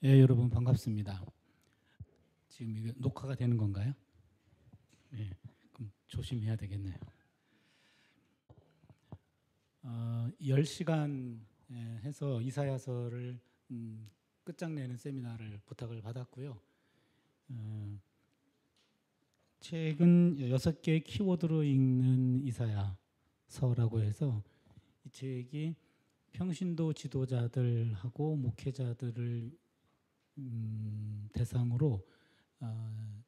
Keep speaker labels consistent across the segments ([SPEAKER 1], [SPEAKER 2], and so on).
[SPEAKER 1] 예, 여러분 반갑습니다. 지금 이게 녹화가 되는 건가요? 예, 그럼 조심해야 되겠네요. 10시간 해서 이사야서를 끝장내는 세미나를 부탁을 받았고요. 책은 6개의 키워드로 읽는 이사야서라고 해서 이 책이 평신도 지도자들하고 목회자들을 대상으로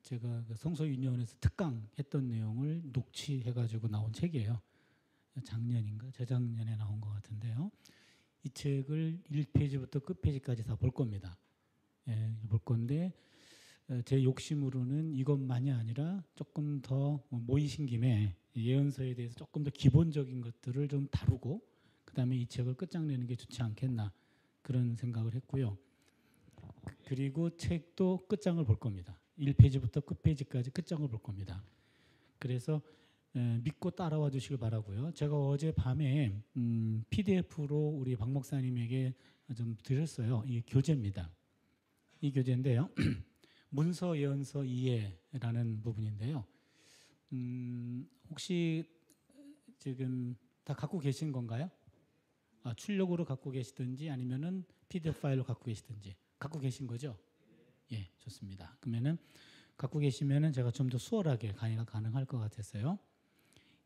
[SPEAKER 1] 제가 성서윤회원에서 특강했던 내용을 녹취해가지고 나온 책이에요. 작년인가 재작년에 나온 것 같은데요. 이 책을 1페이지부터 끝페이지까지 다 볼 겁니다. 예, 볼 건데 제 욕심으로는 이것만이 아니라 조금 더 모이신 김에 예언서에 대해서 조금 더 기본적인 것들을 좀 다루고 그 다음에 이 책을 끝장내는 게 좋지 않겠나 그런 생각을 했고요. 그리고 책도 끝장을 볼 겁니다. 1페이지부터 끝페이지까지 끝장을 볼 겁니다. 그래서 믿고 따라와 주시길 바라고요. 제가 어제 밤에 PDF로 우리 박 목사님에게 좀 드렸어요. 이 교재입니다. 이 교재인데요. 문서 예언서 이해라는 부분인데요. 혹시 지금 다 갖고 계신 건가요? 출력으로 갖고 계시든지 아니면은 PDF 파일로 갖고 계시든지 갖고 계신 거죠? 예, 좋습니다. 그러면은 갖고 계시면은 제가 좀 더 수월하게 강의가 가능할 것 같았어요.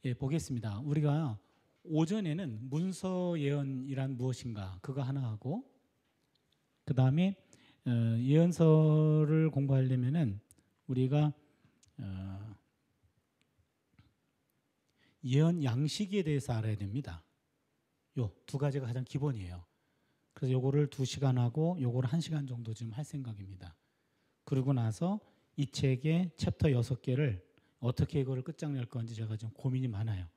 [SPEAKER 1] 예, 보겠습니다. 우리가 오전에는 문서 예언이란 무엇인가 그거 하나 하고 그 다음에 예언서를 공부하려면은 우리가 예언 양식에 대해서 알아야 됩니다. 요 두 가지가 가장 기본이에요. 그래서 요거를 2시간 하고 요거를 1시간 정도 지금 할 생각입니다. 그러고 나서 이 책의 챕터 6개를 어떻게 이거를 끝장낼 건지 제가 좀 고민이 많아요.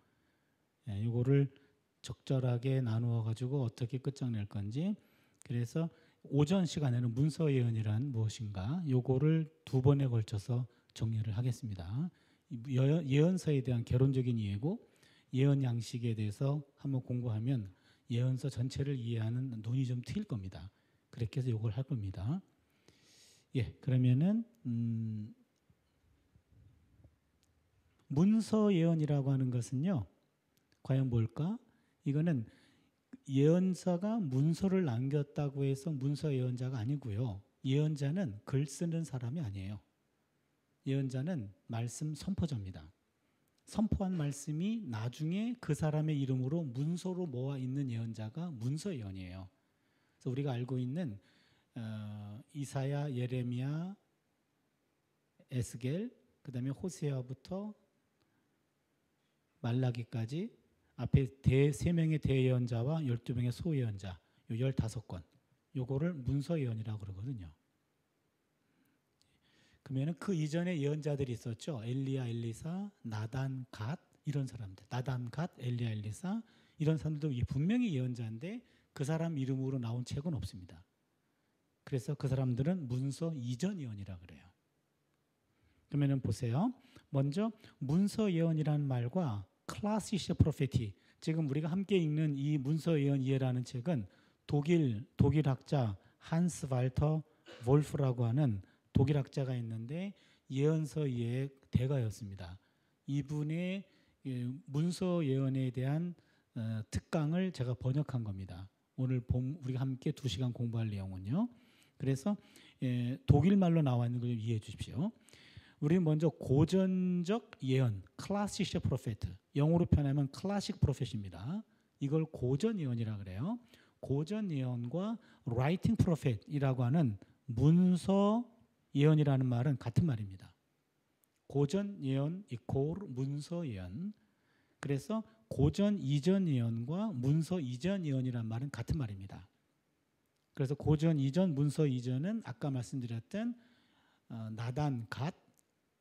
[SPEAKER 1] 예, 요거를 적절하게 나누어 가지고 어떻게 끝장낼 건지. 그래서 오전 시간에는 문서 예언이란 무엇인가 요거를 2번에 걸쳐서 정리를 하겠습니다. 예언서에 대한 개론적인 이해고 예언 양식에 대해서 한번 공부하면 예언서 전체를 이해하는 눈이 좀 트일 겁니다. 그렇게 해서 이걸 할 겁니다. 예, 그러면은 문서 예언이라고 하는 것은요, 과연 뭘까? 이거는 예언자가 문서를 남겼다고 해서 문서 예언자가 아니고요. 예언자는 글 쓰는 사람이 아니에요. 예언자는 말씀 선포자입니다. 선포한 말씀이 나중에 그 사람의 이름으로 문서로 모아 있는 예언자가 문서 예언이에요. 그래서 우리가 알고 있는 이사야, 예레미야, 에스겔, 그 다음에 호세아부터 말라기까지 앞에 3명의 대예언자와 12명의 소예언자, 요 15권, 요거를 문서 예언이라고 그러거든요. 그러면 그 이전에 예언자들이 있었죠. 엘리야, 엘리사, 나단, 갓 이런 사람들. 나단, 갓, 엘리야, 엘리사 이런 사람들도 분명히 예언자인데 그 사람 이름으로 나온 책은 없습니다. 그래서 그 사람들은 문서 이전 예언이라 그래요. 그러면 보세요. 먼저 문서 예언이라는 말과 클라시시 프로페티, 지금 우리가 함께 읽는 이 문서 예언 이해라는 책은 독일 학자 한스 발터 볼프라고 하는 독일 학자가 있는데 예언서 이해의 대가였습니다. 이분의 문서 예언에 대한 특강을 제가 번역한 겁니다. 오늘 우리가 함께 2시간 공부할 내용은요. 그래서 독일 말로 나와 있는 걸 이해해 주십시오. 우리 먼저 고전적 예언, 클래시시 프로페트, 영어로 표현하면 클래식 프로페트입니다. 이걸 고전 예언이라 그래요. 고전 예언과 라이팅 프로페트이라고 하는 문서 예언이라는 말은 같은 말입니다. 고전 예언 이퀄 문서 예언. 그래서 고전 이전 예언과 문서 이전 예언이라는 말은 같은 말입니다. 그래서 고전 이전, 문서 이전은 아까 말씀드렸던 나단, 갓,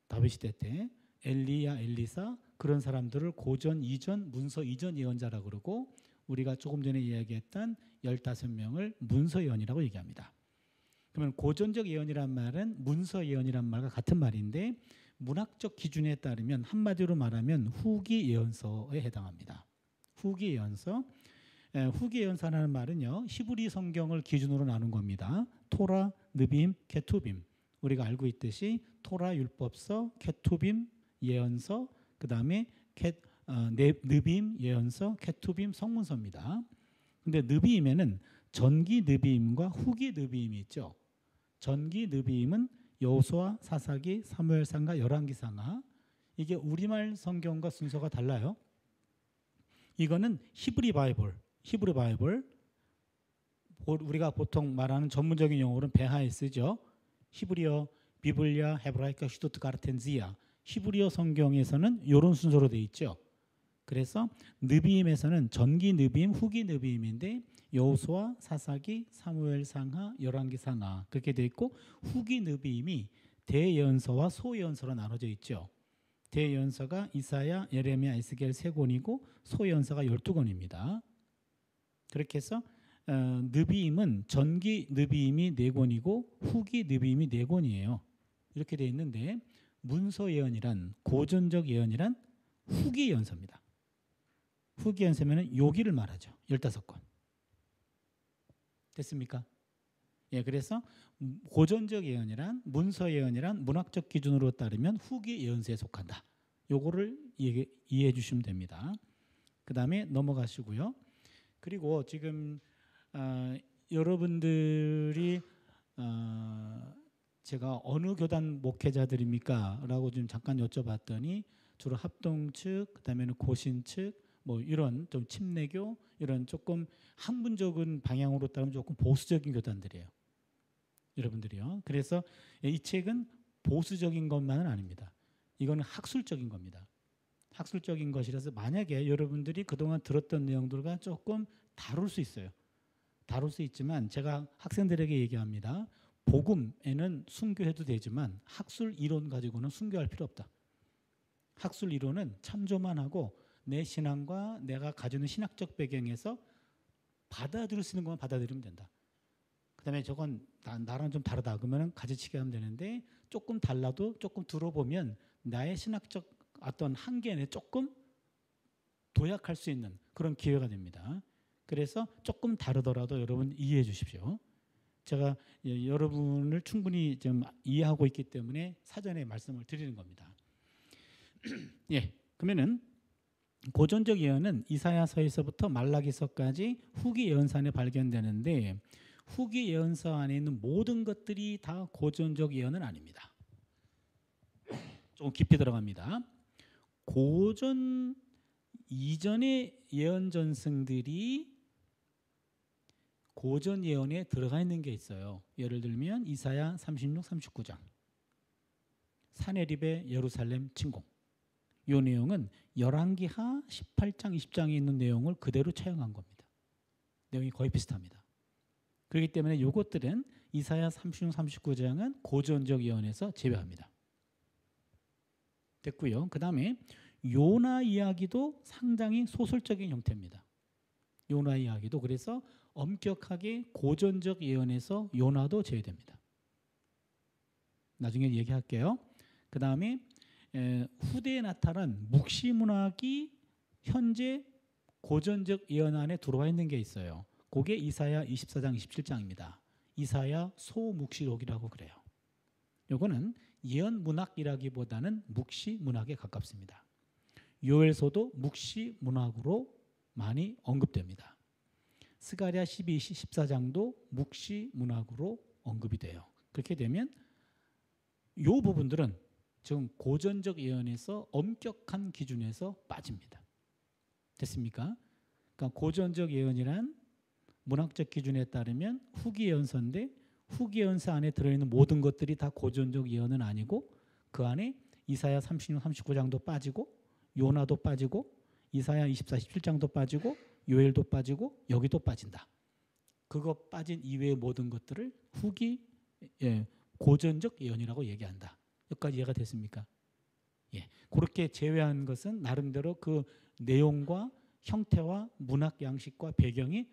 [SPEAKER 1] 다윗 시대 때 엘리야, 엘리사 그런 사람들을 고전 이전, 문서 이전 예언자라고 그러고 우리가 조금 전에 이야기했던 15명을 문서 예언이라고 얘기합니다. 그러면 고전적 예언이란 말은 문서 예언이란 말과 같은 말인데 문학적 기준에 따르면 한마디로 말하면 후기 예언서에 해당합니다. 후기 예언서. 후기 예언서라는 말은요, 히브리 성경을 기준으로 나눈 겁니다. 토라, 느빔, 케투빔. 우리가 알고 있듯이 토라 율법서, 케투빔 예언서, 그 다음에 느빔 예언서, 케투빔 성문서입니다. 근데 느빔에는 전기 느빔과 후기 느빔이 있죠. 전기 느빔은 여호수아, 사사기, 사무엘상가, 열왕기상하. 이게 우리말 성경과 순서가 달라요. 이거는 히브리 바이블. 우리가 보통 말하는 전문적인 용어로는 베하에 쓰죠. 히브리어, 비블리아, 헤브라이카, 슈투트가르텐지아. 히브리어 성경에서는 이런 순서로 되어 있죠. 그래서 느빔에서는 전기 느빔, 후기 느빔인데 여호수아, 사사기, 사무엘상하, 열왕기상하 그렇게 되어 있고, 후기 느빔이 대예언서와 소예언서로 나눠져 있죠. 대예언서가 이사야, 예레미야, 에스겔 3권이고 소예언서가 12권입니다. 그렇게 해서 느빔은 전기 느빔이 4권이고 후기 느빔이 4권이에요. 이렇게 되어 있는데, 문서 예언이란, 고전적 예언이란 후기 예언서입니다. 후기 예언서면은 요기를 말하죠. 15권. 됐습니까? 예, 그래서 고전적 예언이란, 문서 예언이란 문학적 기준으로 따르면 후기 예언서에 속한다. 요거를 이해해 주시면 됩니다. 그 다음에 넘어가시고요. 그리고 지금 여러분들이 제가 어느 교단 목회자들입니까? 라고 좀 잠깐 여쭤봤더니 주로 합동 측, 그 다음에는 고신 측, 뭐 이런 좀 침례교, 이런 조금 학문적인 방향으로 따르면 조금 보수적인 교단들이에요. 여러분들이요. 그래서 이 책은 보수적인 것만은 아닙니다. 이거는 학술적인 겁니다. 학술적인 것이라서 만약에 여러분들이 그동안 들었던 내용들과 조금 다룰 수 있어요. 다룰 수 있지만 제가 학생들에게 얘기합니다. 복음에는 순교해도 되지만 학술 이론 가지고는 순교할 필요 없다. 학술 이론은 참조만 하고 내 신앙과 내가 가지고 있는 신학적 배경에서 받아들일 수 있는 것만 받아들이면 된다. 그 다음에 저건 나랑 좀 다르다 그러면 가지치기 하면 되는데, 조금 달라도 조금 들어보면 나의 신학적 어떤 한계에 조금 도약할 수 있는 그런 기회가 됩니다. 그래서 조금 다르더라도 여러분 이해해 주십시오. 제가 여러분을 충분히 좀 이해하고 있기 때문에 사전에 말씀을 드리는 겁니다. 예, 그러면은 고전적 예언은 이사야서에서부터 말라기서까지 후기 예언서 안에 발견되는데, 후기 예언서 안에 있는 모든 것들이 다 고전적 예언은 아닙니다. 조금 깊이 들어갑니다. 고전 이전의 예언 전승들이 고전 예언에 들어가 있는 게 있어요. 예를 들면 이사야 36, 39장 사내립의 예루살렘 침공. 이 내용은 열왕기하 18장, 20장에 있는 내용을 그대로 차용한 겁니다. 내용이 거의 비슷합니다. 그렇기 때문에 이것들은 이사야 36, 39장은 고전적 예언에서 제외합니다. 됐고요. 그 다음에 요나 이야기도 상당히 소설적인 형태입니다. 요나 이야기도 그래서 엄격하게 고전적 예언에서 요나도 제외됩니다. 나중에 얘기할게요. 그 다음에 후대에 나타난 묵시문학이 현재 고전적 예언 안에 들어와 있는 게 있어요. 그게 이사야 24장, 27장입니다. 이사야 소묵시록이라고 그래요. 요거는 예언 문학이라기보다는 묵시 문학에 가깝습니다. 요엘서도 묵시 문학으로 많이 언급됩니다. 스가랴 12, 14장도 묵시 문학으로 언급이 돼요. 그렇게 되면 이 부분들은 지금 고전적 예언에서 엄격한 기준에서 빠집니다. 됐습니까? 그러니까 고전적 예언이란 문학적 기준에 따르면 후기 예언서인데, 후기 예언서 안에 들어있는 모든 것들이 다 고전적 예언은 아니고, 그 안에 이사야 36, 39장도 빠지고 요나도 빠지고 이사야 24, 17장도 빠지고 요엘도 빠지고 여기도 빠진다. 그거 빠진 이외의 모든 것들을 후기 고전적 예언이라고 얘기한다. 여기까지 이해가 됐습니까? 예, 그렇게 제외한 것은 나름대로 그 내용과 형태와 문학 양식과 배경이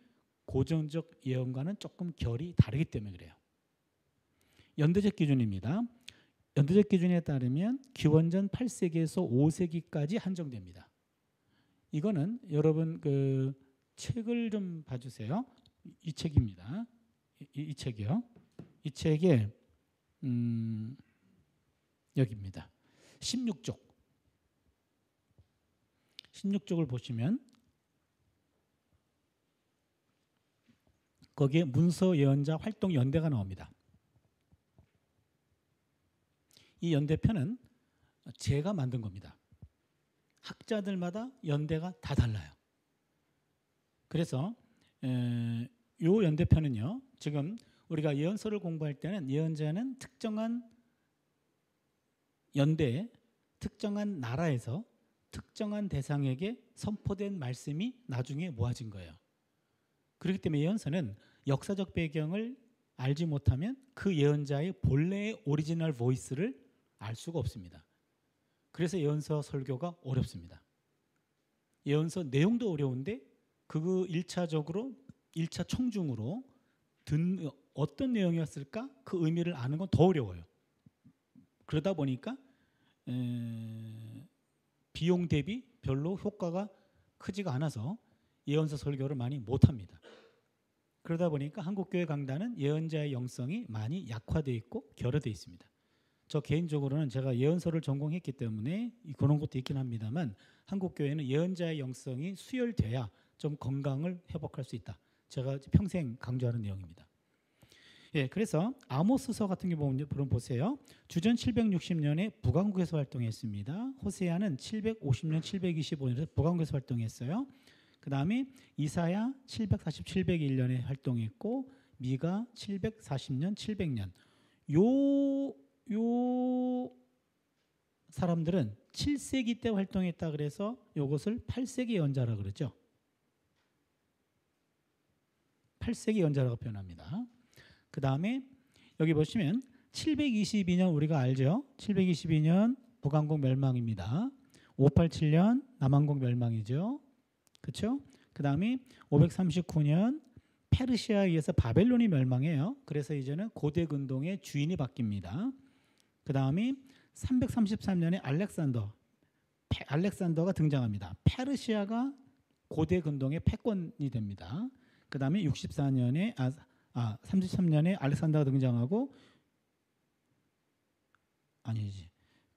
[SPEAKER 1] 고전적 예언과는 조금 결이 다르기 때문에 그래요. 연대적 기준입니다. 연대적 기준에 따르면 기원전 8세기에서 5세기까지 한정됩니다. 이거는 여러분 책을 좀 봐주세요. 이 책입니다. 이 책이요. 이 책에 여기입니다. 16쪽. 16쪽을 보시면 거기에 문서 예언자 활동 연대가 나옵니다. 이 연대편은 제가 만든 겁니다. 학자들마다 연대가 다 달라요. 그래서 요 연대편은요. 지금 우리가 예언서를 공부할 때는 예언자는 특정한 연대, 특정한 나라에서 특정한 대상에게 선포된 말씀이 나중에 모아진 거예요. 그렇기 때문에 예언서는 역사적 배경을 알지 못하면 그 예언자의 본래의 오리지널 보이스를 알 수가 없습니다. 그래서 예언서 설교가 어렵습니다. 예언서 내용도 어려운데 그 1차적으로 1차 청중으로 어떤 내용이었을까? 그 의미를 아는 건 더 어려워요. 그러다 보니까 비용 대비 별로 효과가 크지가 않아서 예언서 설교를 많이 못합니다. 그러다 보니까 한국교회 강단은 예언자의 영성이 많이 약화되어 있고 결여되어 있습니다. 저 개인적으로는 제가 예언서를 전공했기 때문에 그런 것도 있긴 합니다만 한국교회는 예언자의 영성이 수혈돼야 좀 건강을 회복할 수 있다. 제가 평생 강조하는 내용입니다. 예, 그래서 아모스서 같은 경우 보세요. 주전 760년에 북왕국에서 활동했습니다. 호세아는 750년, 725년에 북왕국에서 활동했어요. 그 다음에 이사야 740, 701년에 활동했고 미가 740년, 700년. 요 사람들은 7세기 때 활동했다 그래서 이것을 8세기 연자라 그러죠. 8세기 연자라고 표현합니다. 그 다음에 여기 보시면 722년 우리가 알죠. 722년 북왕국 멸망입니다. 587년 남왕국 멸망이죠. 그렇죠? 그 다음에 539년 페르시아에 의해서 바벨론이 멸망해요. 그래서 이제는 고대 근동의 주인이 바뀝니다. 그 다음에 333년에 알렉산더가 등장합니다. 페르시아가 고대 근동의 패권이 됩니다. 그 다음에 33년에 알렉산더가 등장하고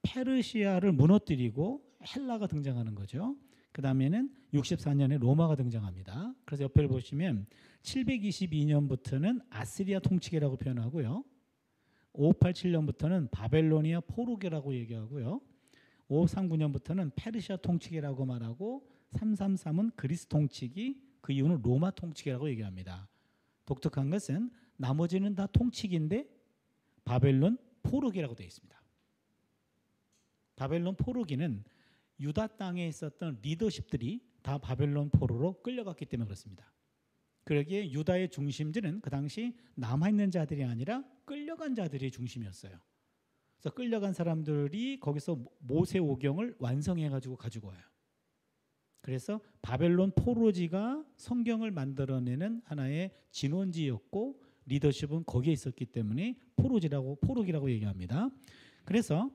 [SPEAKER 1] 페르시아를 무너뜨리고 헬라가 등장하는 거죠. 그 다음에는 64년에 로마가 등장합니다. 그래서 옆에 보시면 722년부터는 아시리아 통치계라고 표현하고요. 587년부터는 바벨로니아 포로계라고 얘기하고요. 539년부터는 페르시아 통치계라고 말하고 333은 그리스 통치기, 그 이유는 로마 통치계라고 얘기합니다. 독특한 것은 나머지는 다 통치기인데 바벨론 포로기라고 되어 있습니다. 바벨론 포로기는 유다 땅에 있었던 리더십들이 다 바벨론 포로로 끌려갔기 때문에 그렇습니다. 그러기에 유다의 중심지는 그 당시 남아있는 자들이 아니라 끌려간 자들이 중심이었어요. 그래서 끌려간 사람들이 거기서 모세 오경을 완성해가지고 가지고 와요. 그래서 바벨론 포로지가 성경을 만들어내는 하나의 진원지였고 리더십은 거기에 있었기 때문에 포로기라고 얘기합니다. 그래서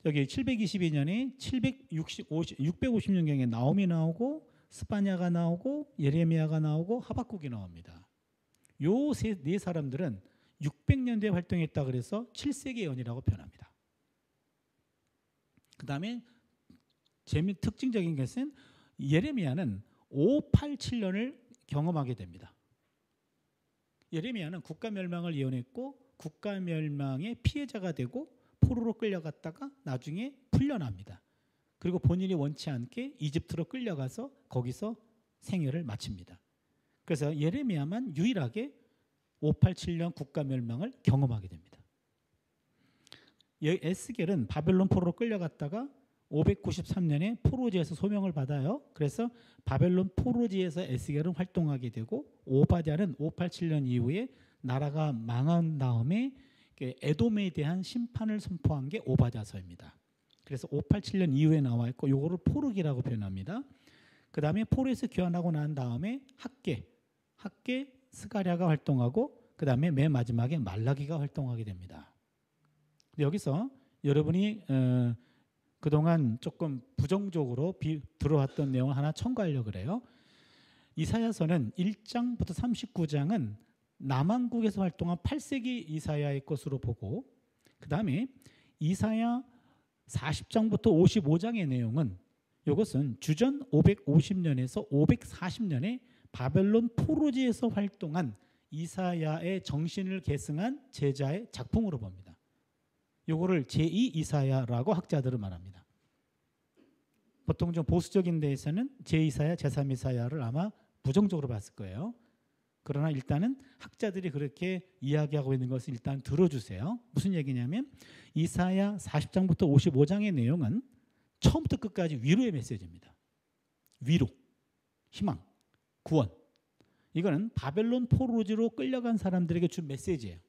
[SPEAKER 1] 여기 722년에 650년경에 나홈이 나오고 스파냐가 나오고 예레미야가 나오고 하박국이 나옵니다. 요 네 사람들은 600년대에 활동했다 그래서 7세기 연이라고 표현합니다. 그 다음에 특징적인 것은 예레미야는 587년을 경험하게 됩니다. 예레미야는 국가 멸망을 예언했고 국가 멸망의 피해자가 되고 포로로 끌려갔다가 나중에 풀려납니다. 그리고 본인이 원치 않게 이집트로 끌려가서 거기서 생애를 마칩니다. 그래서 예레미야만 유일하게 587년 국가 멸망을 경험하게 됩니다. 에스겔은 바벨론 포로로 끌려갔다가 593년에 포로지에서 소명을 받아요. 그래서 바벨론 포로지에서 에스겔은 활동하게 되고 오바댜는 587년 이후에 나라가 망한 다음에 에돔에 대한 심판을 선포한 게 오바댜서입니다. 그래서 587년 이후에 나와 있고 요거를 포르기라고 표현합니다. 그 다음에 포로에서 귀환하고 난 다음에 학계 스가랴가 활동하고 그 다음에 맨 마지막에 말라기가 활동하게 됩니다. 여기서 여러분이 그동안 조금 부정적으로 들어왔던 내용을 하나 첨가하려고 그래요. 이사야서는 1장부터 39장은 남한국에서 활동한 8세기 이사야의 것으로 보고, 그 다음에 이사야 40장부터 55장의 내용은 이것은 주전 550년에서 540년에 바벨론 포로지에서 활동한 이사야의 정신을 계승한 제자의 작품으로 봅니다. 이거를 제2 이사야라고 학자들은 말합니다. 보통 좀 보수적인 데에서는 제2이사야, 제3 이사야를 아마 부정적으로 봤을 거예요. 그러나 일단은 학자들이 그렇게 이야기하고 있는 것을 일단 들어주세요. 무슨 얘기냐면 이사야 40장부터 55장의 내용은 처음부터 끝까지 위로의 메시지입니다. 위로, 희망, 구원. 이거는 바벨론 포로지로 끌려간 사람들에게 준 메시지예요.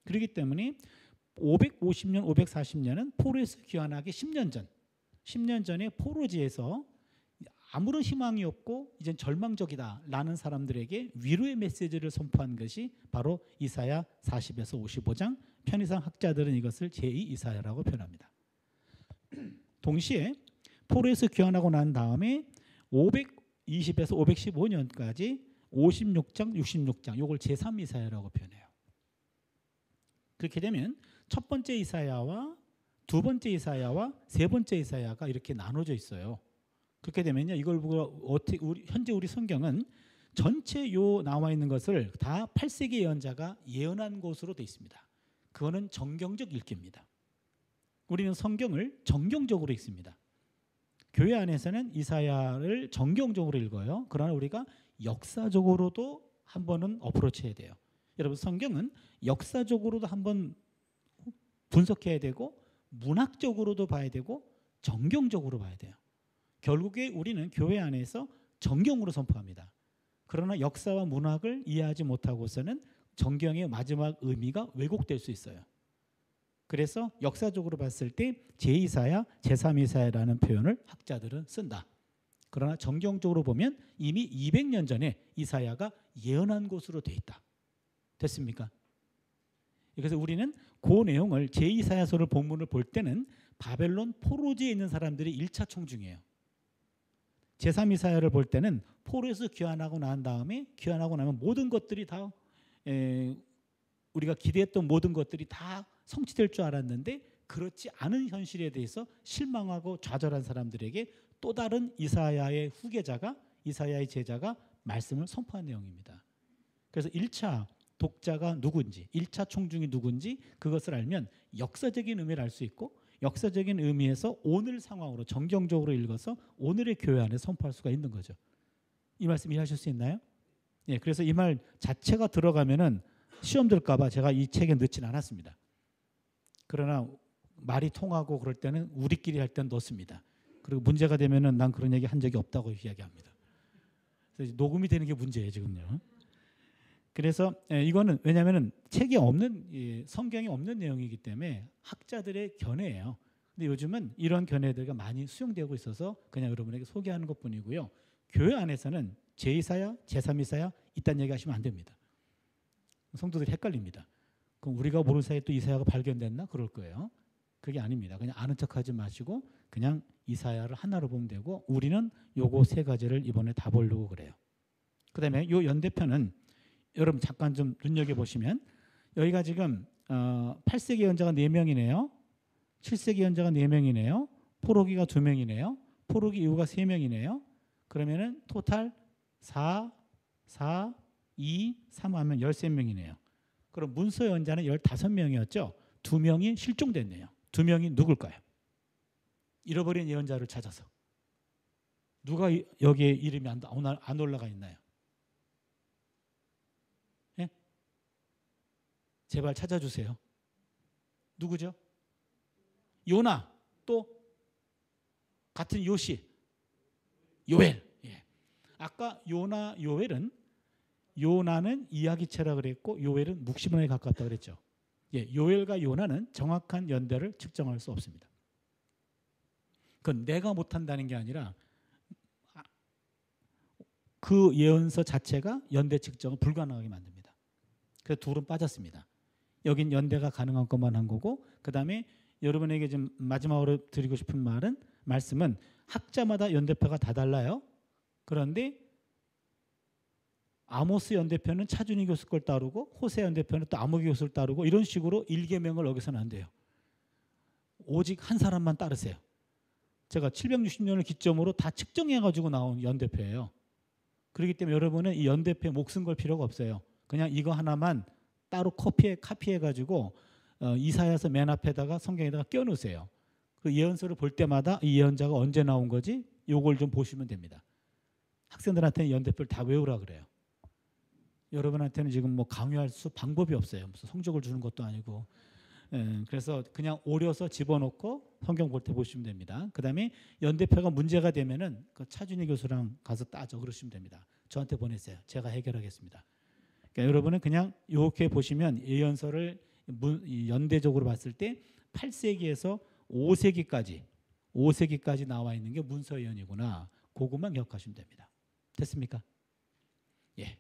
[SPEAKER 1] 그렇기 때문에 550년, 540년은 포로에서 귀환하기 10년 전에 포로지에서 아무런 희망이 없고 이젠 절망적이다라는 사람들에게 위로의 메시지를 선포한 것이 바로 이사야 40에서 55장. 편의상 학자들은 이것을 제2 이사야라고 표현합니다. 동시에 포로에서 귀환하고 난 다음에 520에서 515년까지 56장, 66장 이걸 제3 이사야라고 표현해요. 그렇게 되면 첫 번째 이사야와 두 번째 이사야와 세 번째 이사야가 이렇게 나눠져 있어요. 그렇게 되면요, 이걸 보고 현재 우리 성경은 전체 요 나와 있는 것을 다 8세기 예언자가 예언한 것으로 되어 있습니다. 그거는 정경적 읽기입니다. 우리는 성경을 정경적으로 읽습니다. 교회 안에서는 이사야를 정경적으로 읽어요. 그러나 우리가 역사적으로도 한 번은 어프로치해야 돼요. 여러분, 성경은 역사적으로도 한번 분석해야 되고 문학적으로도 봐야 되고 정경적으로 봐야 돼요. 결국에 우리는 교회 안에서 정경으로 선포합니다. 그러나 역사와 문학을 이해하지 못하고서는 정경의 마지막 의미가 왜곡될 수 있어요. 그래서 역사적으로 봤을 때 제2사야, 제3이사야라는 표현을 학자들은 쓴다. 그러나 정경적으로 보면 이미 200년 전에 이사야가 예언한 것으로 돼 있다. 됐습니까? 그래서 우리는 그 내용을 제2사야서를 본문을 볼 때는 바벨론 포로지에 있는 사람들이 1차 총중이에요. 제3이사야를 볼 때는 포로에서 귀환하고 난 다음에 귀환하고 나면 모든 것들이 다 우리가 기대했던 모든 것들이 다 성취될 줄 알았는데 그렇지 않은 현실에 대해서 실망하고 좌절한 사람들에게 또 다른 이사야의 후계자가, 이사야의 제자가 말씀을 선포한 내용입니다. 그래서 1차 독자가 누군지, 1차 총중이 누군지 그것을 알면 역사적인 의미를 알 수 있고 역사적인 의미에서 오늘 상황으로 정경적으로 읽어서 오늘의 교회 안에 선포할 수가 있는 거죠. 이 말씀 이해하실 수 있나요? 예, 그래서 이 말 자체가 들어가면은 시험 들까 봐 제가 이 책에 넣지는 않았습니다. 그러나 말이 통하고 그럴 때는 우리끼리 할 때는 넣습니다. 그리고 문제가 되면은 난 그런 얘기 한 적이 없다고 이야기합니다. 그래서 녹음이 되는 게 문제예요, 지금요. 그래서 이거는 왜냐하면 책에 없는, 성경에 없는 내용이기 때문에 학자들의 견해예요. 근데 요즘은 이런 견해들이 많이 수용되고 있어서 그냥 여러분에게 소개하는 것뿐이고요. 교회 안에서는 제2사야, 제3이사야 이딴 얘기하시면 안 됩니다. 성도들이 헷갈립니다. 그럼 우리가 모르는 사이에 또 이사야가 발견됐나? 그럴 거예요. 그게 아닙니다. 그냥 아는 척하지 마시고 그냥 이사야를 하나로 보면 되고 우리는 요거 세 가지를 이번에 다 보려고 그래요. 그다음에 요 연대편은 여러분 잠깐 좀 눈여겨보시면 여기가 지금 8세기 예언자가 4명이네요. 7세기 예언자가 4명이네요. 포로기가 2명이네요. 포로기 이후가 3명이네요. 그러면은 토탈 4, 2, 3 하면 13명이네요. 그럼 문서 예언자는 15명이었죠. 2명이 실종됐네요. 2명이 누굴까요? 잃어버린 예언자를 찾아서. 누가 여기에 이름이 안 올라가 있나요? 예? 제발 찾아주세요. 누구죠? 요나, 또 같은 요시, 요엘. 예. 아까 요나, 요나는 이야기체라 그랬고 요엘은 묵시문에 가깝다 그랬죠. 예, 요엘과 요나는 정확한 연대를 측정할 수 없습니다. 그건 내가 못한다는 게 아니라 그 예언서 자체가 연대 측정을 불가능하게 만듭니다. 그래서 둘은 빠졌습니다. 여긴 연대가 가능한 것만 한 거고 그 다음에 여러분에게 좀 마지막으로 드리고 싶은 말씀은 학자마다 연대표가 다 달라요. 그런데 아모스 연대표는 차준희 교수 걸 따르고 호세 연대표는 또 아모기 교수를 따르고 이런 식으로 일계명을 어겨서는 안 돼요. 오직 한 사람만 따르세요. 제가 760년을 기점으로 다 측정해가지고 나온 연대표예요. 그렇기 때문에 여러분은 이 연대표에 목숨 걸 필요가 없어요. 그냥 이거 하나만 따로 카피해가지고 이사야서 맨 앞에다가 성경에다가 껴놓으세요. 그 예언서를 볼 때마다 이 예언자가 언제 나온 거지? 요걸 좀 보시면 됩니다. 학생들한테는 연대표를 다 외우라 그래요. 여러분한테는 지금 뭐 강요할 수 방법이 없어요. 무슨 성적을 주는 것도 아니고. 그래서 그냥 오려서 집어넣고 성경 볼 때 보시면 됩니다. 그 다음에 연대표가 문제가 되면은 그 차준희 교수랑 가서 따져 그러시면 됩니다. 저한테 보내세요. 제가 해결하겠습니다. 그러니까 여러분은 그냥 이렇게 보시면 예언서를 연대적으로 봤을 때 8세기에서 5세기까지 나와 있는 게 문서 예언이구나. 그것만 기억하시면 됩니다. 됐습니까? 예.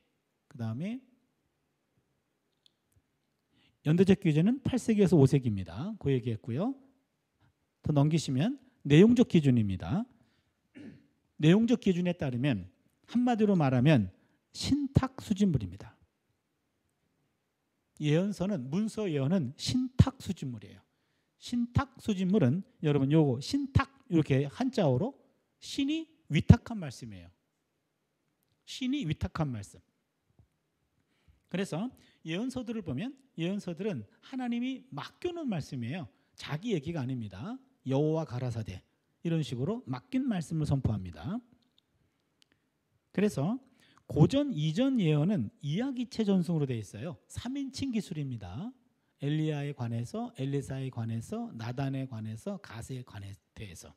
[SPEAKER 1] 그 다음에 연대적 기준은 8세기에서 5세기입니다. 그 얘기했고요. 더 넘기시면 내용적 기준입니다. 내용적 기준에 따르면 한마디로 말하면 신탁 수집물입니다. 예언서는 문서 예언은 신탁 수집물이에요. 신탁 수집물은 여러분 요거 신탁 이렇게 한자어로 신이 위탁한 말씀이에요. 신이 위탁한 말씀. 그래서 예언서들을 보면 예언서들은 하나님이 맡겨놓은 말씀이에요. 자기 얘기가 아닙니다. 여호와 가라사대 이런 식으로 맡긴 말씀을 선포합니다. 그래서 고전 이전 예언은 이야기체 전승으로 되어 있어요. 3인칭 기술입니다. 엘리야에 관해서, 엘리사에 관해서, 나단에 관해서, 가세에 대해서.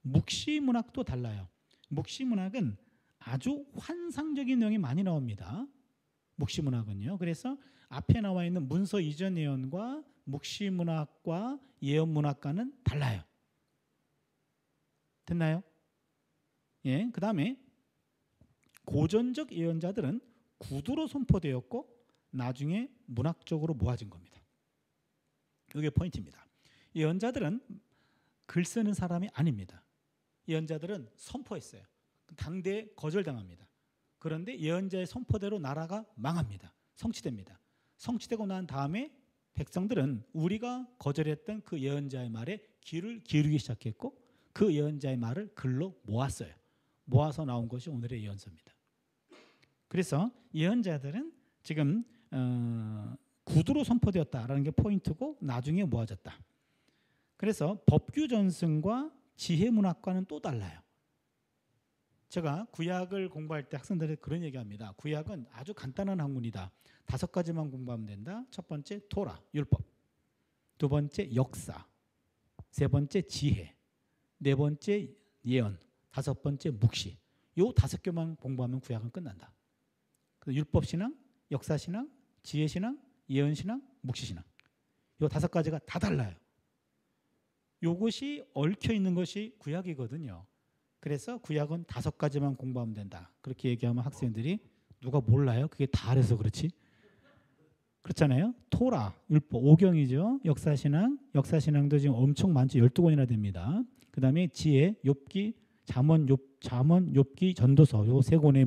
[SPEAKER 1] 묵시 문학도 달라요. 묵시 문학은 아주 환상적인 내용이 많이 나옵니다. 묵시 문학은요. 그래서 앞에 나와 있는 문서 이전 예언과 묵시 문학과 예언 문학과는 달라요. 됐나요? 예. 그다음에 고전적 예언자들은 구두로 선포되었고 나중에 문학적으로 모아진 겁니다. 이게 포인트입니다. 예언자들은 글 쓰는 사람이 아닙니다. 예언자들은 선포했어요. 당대에 거절당합니다. 그런데 예언자의 선포대로 나라가 망합니다. 성취됩니다. 성취되고 난 다음에 백성들은 우리가 거절했던 그 예언자의 말에 귀를 기울이기 시작했고 그 예언자의 말을 글로 모았어요. 모아서 나온 것이 오늘의 예언서입니다. 그래서 예언자들은 지금 구두로 선포되었다라는 게 포인트고 나중에 모아졌다. 그래서 법규 전승과 지혜 문학과는 또 달라요. 제가 구약을 공부할 때 학생들이 그런 얘기합니다. 구약은 아주 간단한 학문이다. 5가지만 공부하면 된다. 첫 번째 토라, 율법. 두 번째 역사. 세 번째 지혜. 네 번째 예언. 5번째 묵시. 요 5개만 공부하면 구약은 끝난다. 율법 신앙, 역사 신앙, 지혜 신앙, 예언 신앙, 묵시 신앙. 요 5가지가 다 달라요. 요것이 얽혀 있는 것이 구약이거든요. 그래서 구약은 5가지만 공부하면 된다. 그렇게 얘기하면 학생들이 누가 몰라요? 그게 다 알아서 그렇지? 그렇잖아요. 토라, 율법, 오경이죠. 역사신앙, 역사신앙도 지금 엄청 많죠. 12권이나 됩니다. 그 다음에 지혜, 욥기, 잠언, 욥기, 전도서 요 3권에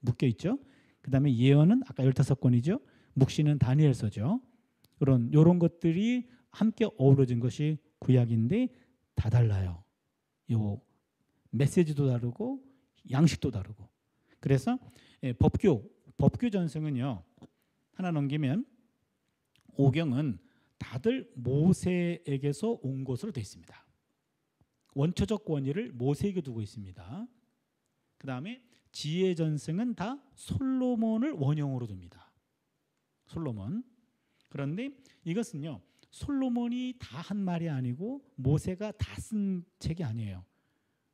[SPEAKER 1] 묶여 있죠. 그 다음에 예언은 아까 15권이죠. 묵시는 다니엘서죠. 이런 것들이 함께 어우러진 것이 구약인데 다 달라요. 요 메시지도 다르고 양식도 다르고. 그래서 법규 전승은요. 하나 넘기면 오경은 다들 모세에게서 온 것으로 되어 있습니다. 원초적 권위를 모세에게 두고 있습니다. 그 다음에 지혜 전승은 다 솔로몬을 원형으로 둡니다. 솔로몬. 그런데 이것은요. 솔로몬이 다 한 말이 아니고 모세가 다 쓴 책이 아니에요.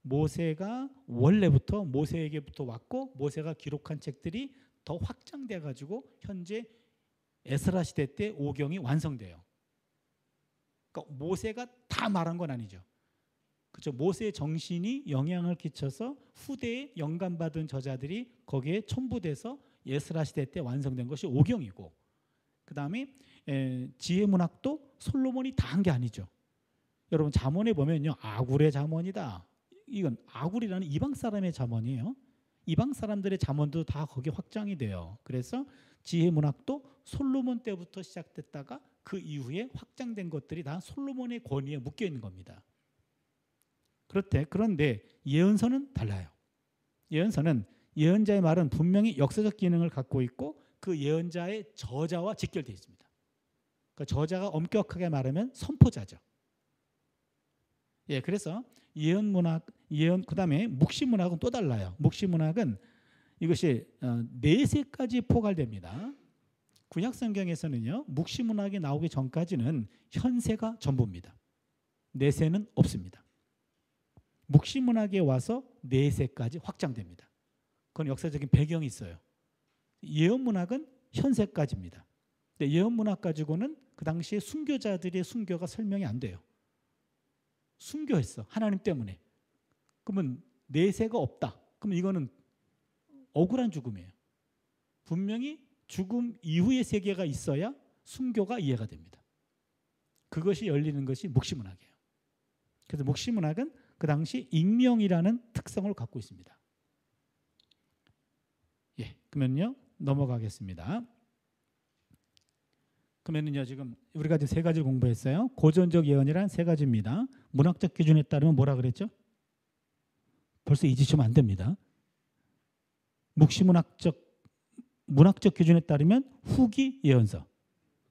[SPEAKER 1] 모세가 원래부터 모세에게부터 왔고 모세가 기록한 책들이 더 확장돼 가지고 현재 에스라 시대 때 오경이 완성돼요. 그러니까 모세가 다 말한 건 아니죠. 그렇죠. 모세의 정신이 영향을 끼쳐서 후대에 영감받은 저자들이 거기에 첨부돼서 에스라 시대 때 완성된 것이 오경이고 그 다음에 지혜 문학도 솔로몬이 다 한 게 아니죠. 여러분 잠언에 보면요. 아굴의 잠언이다. 이건 아굴이라는 이방 사람의 잠언이에요. 이방 사람들의 잠언도 다 거기에 확장이 돼요. 그래서 지혜 문학도 솔로몬 때부터 시작됐다가 그 이후에 확장된 것들이 다 솔로몬의 권위에 묶여 있는 겁니다. 그런데 예언서는 달라요. 예언서는 예언자의 말은 분명히 역사적 기능을 갖고 있고 그 예언자의 저자와 직결되어 있습니다. 그러니까 저자가 엄격하게 말하면 선포자죠. 예, 그래서 예언 문학, 그다음에 묵시 문학은 또 달라요. 묵시 문학은 이것이 내세까지 포괄됩니다. 구약 성경에서는요, 묵시 문학이 나오기 전까지는 현세가 전부입니다. 내세는 없습니다. 묵시 문학에 와서 내세까지 확장됩니다. 그건 역사적인 배경이 있어요. 예언 문학은 현세까지입니다. 근데 예언 문학 가지고는 그 당시에 순교자들의 순교가 설명이 안 돼요. 순교했어, 하나님 때문에. 그러면 내세가 없다. 그럼 이거는 억울한 죽음이에요. 분명히 죽음 이후의 세계가 있어야 순교가 이해가 됩니다. 그것이 열리는 것이 묵시문학이에요. 그래서 묵시문학은 그 당시 익명이라는 특성을 갖고 있습니다. 예, 그러면요 넘어가겠습니다. 그러면요 지금 우리가 지금 세 가지를 공부했어요. 고전적 예언이란 세 가지입니다. 문학적 기준에 따르면 뭐라 그랬죠? 벌써 잊으시면 안 됩니다. 문학적 기준에 따르면 후기 예언서,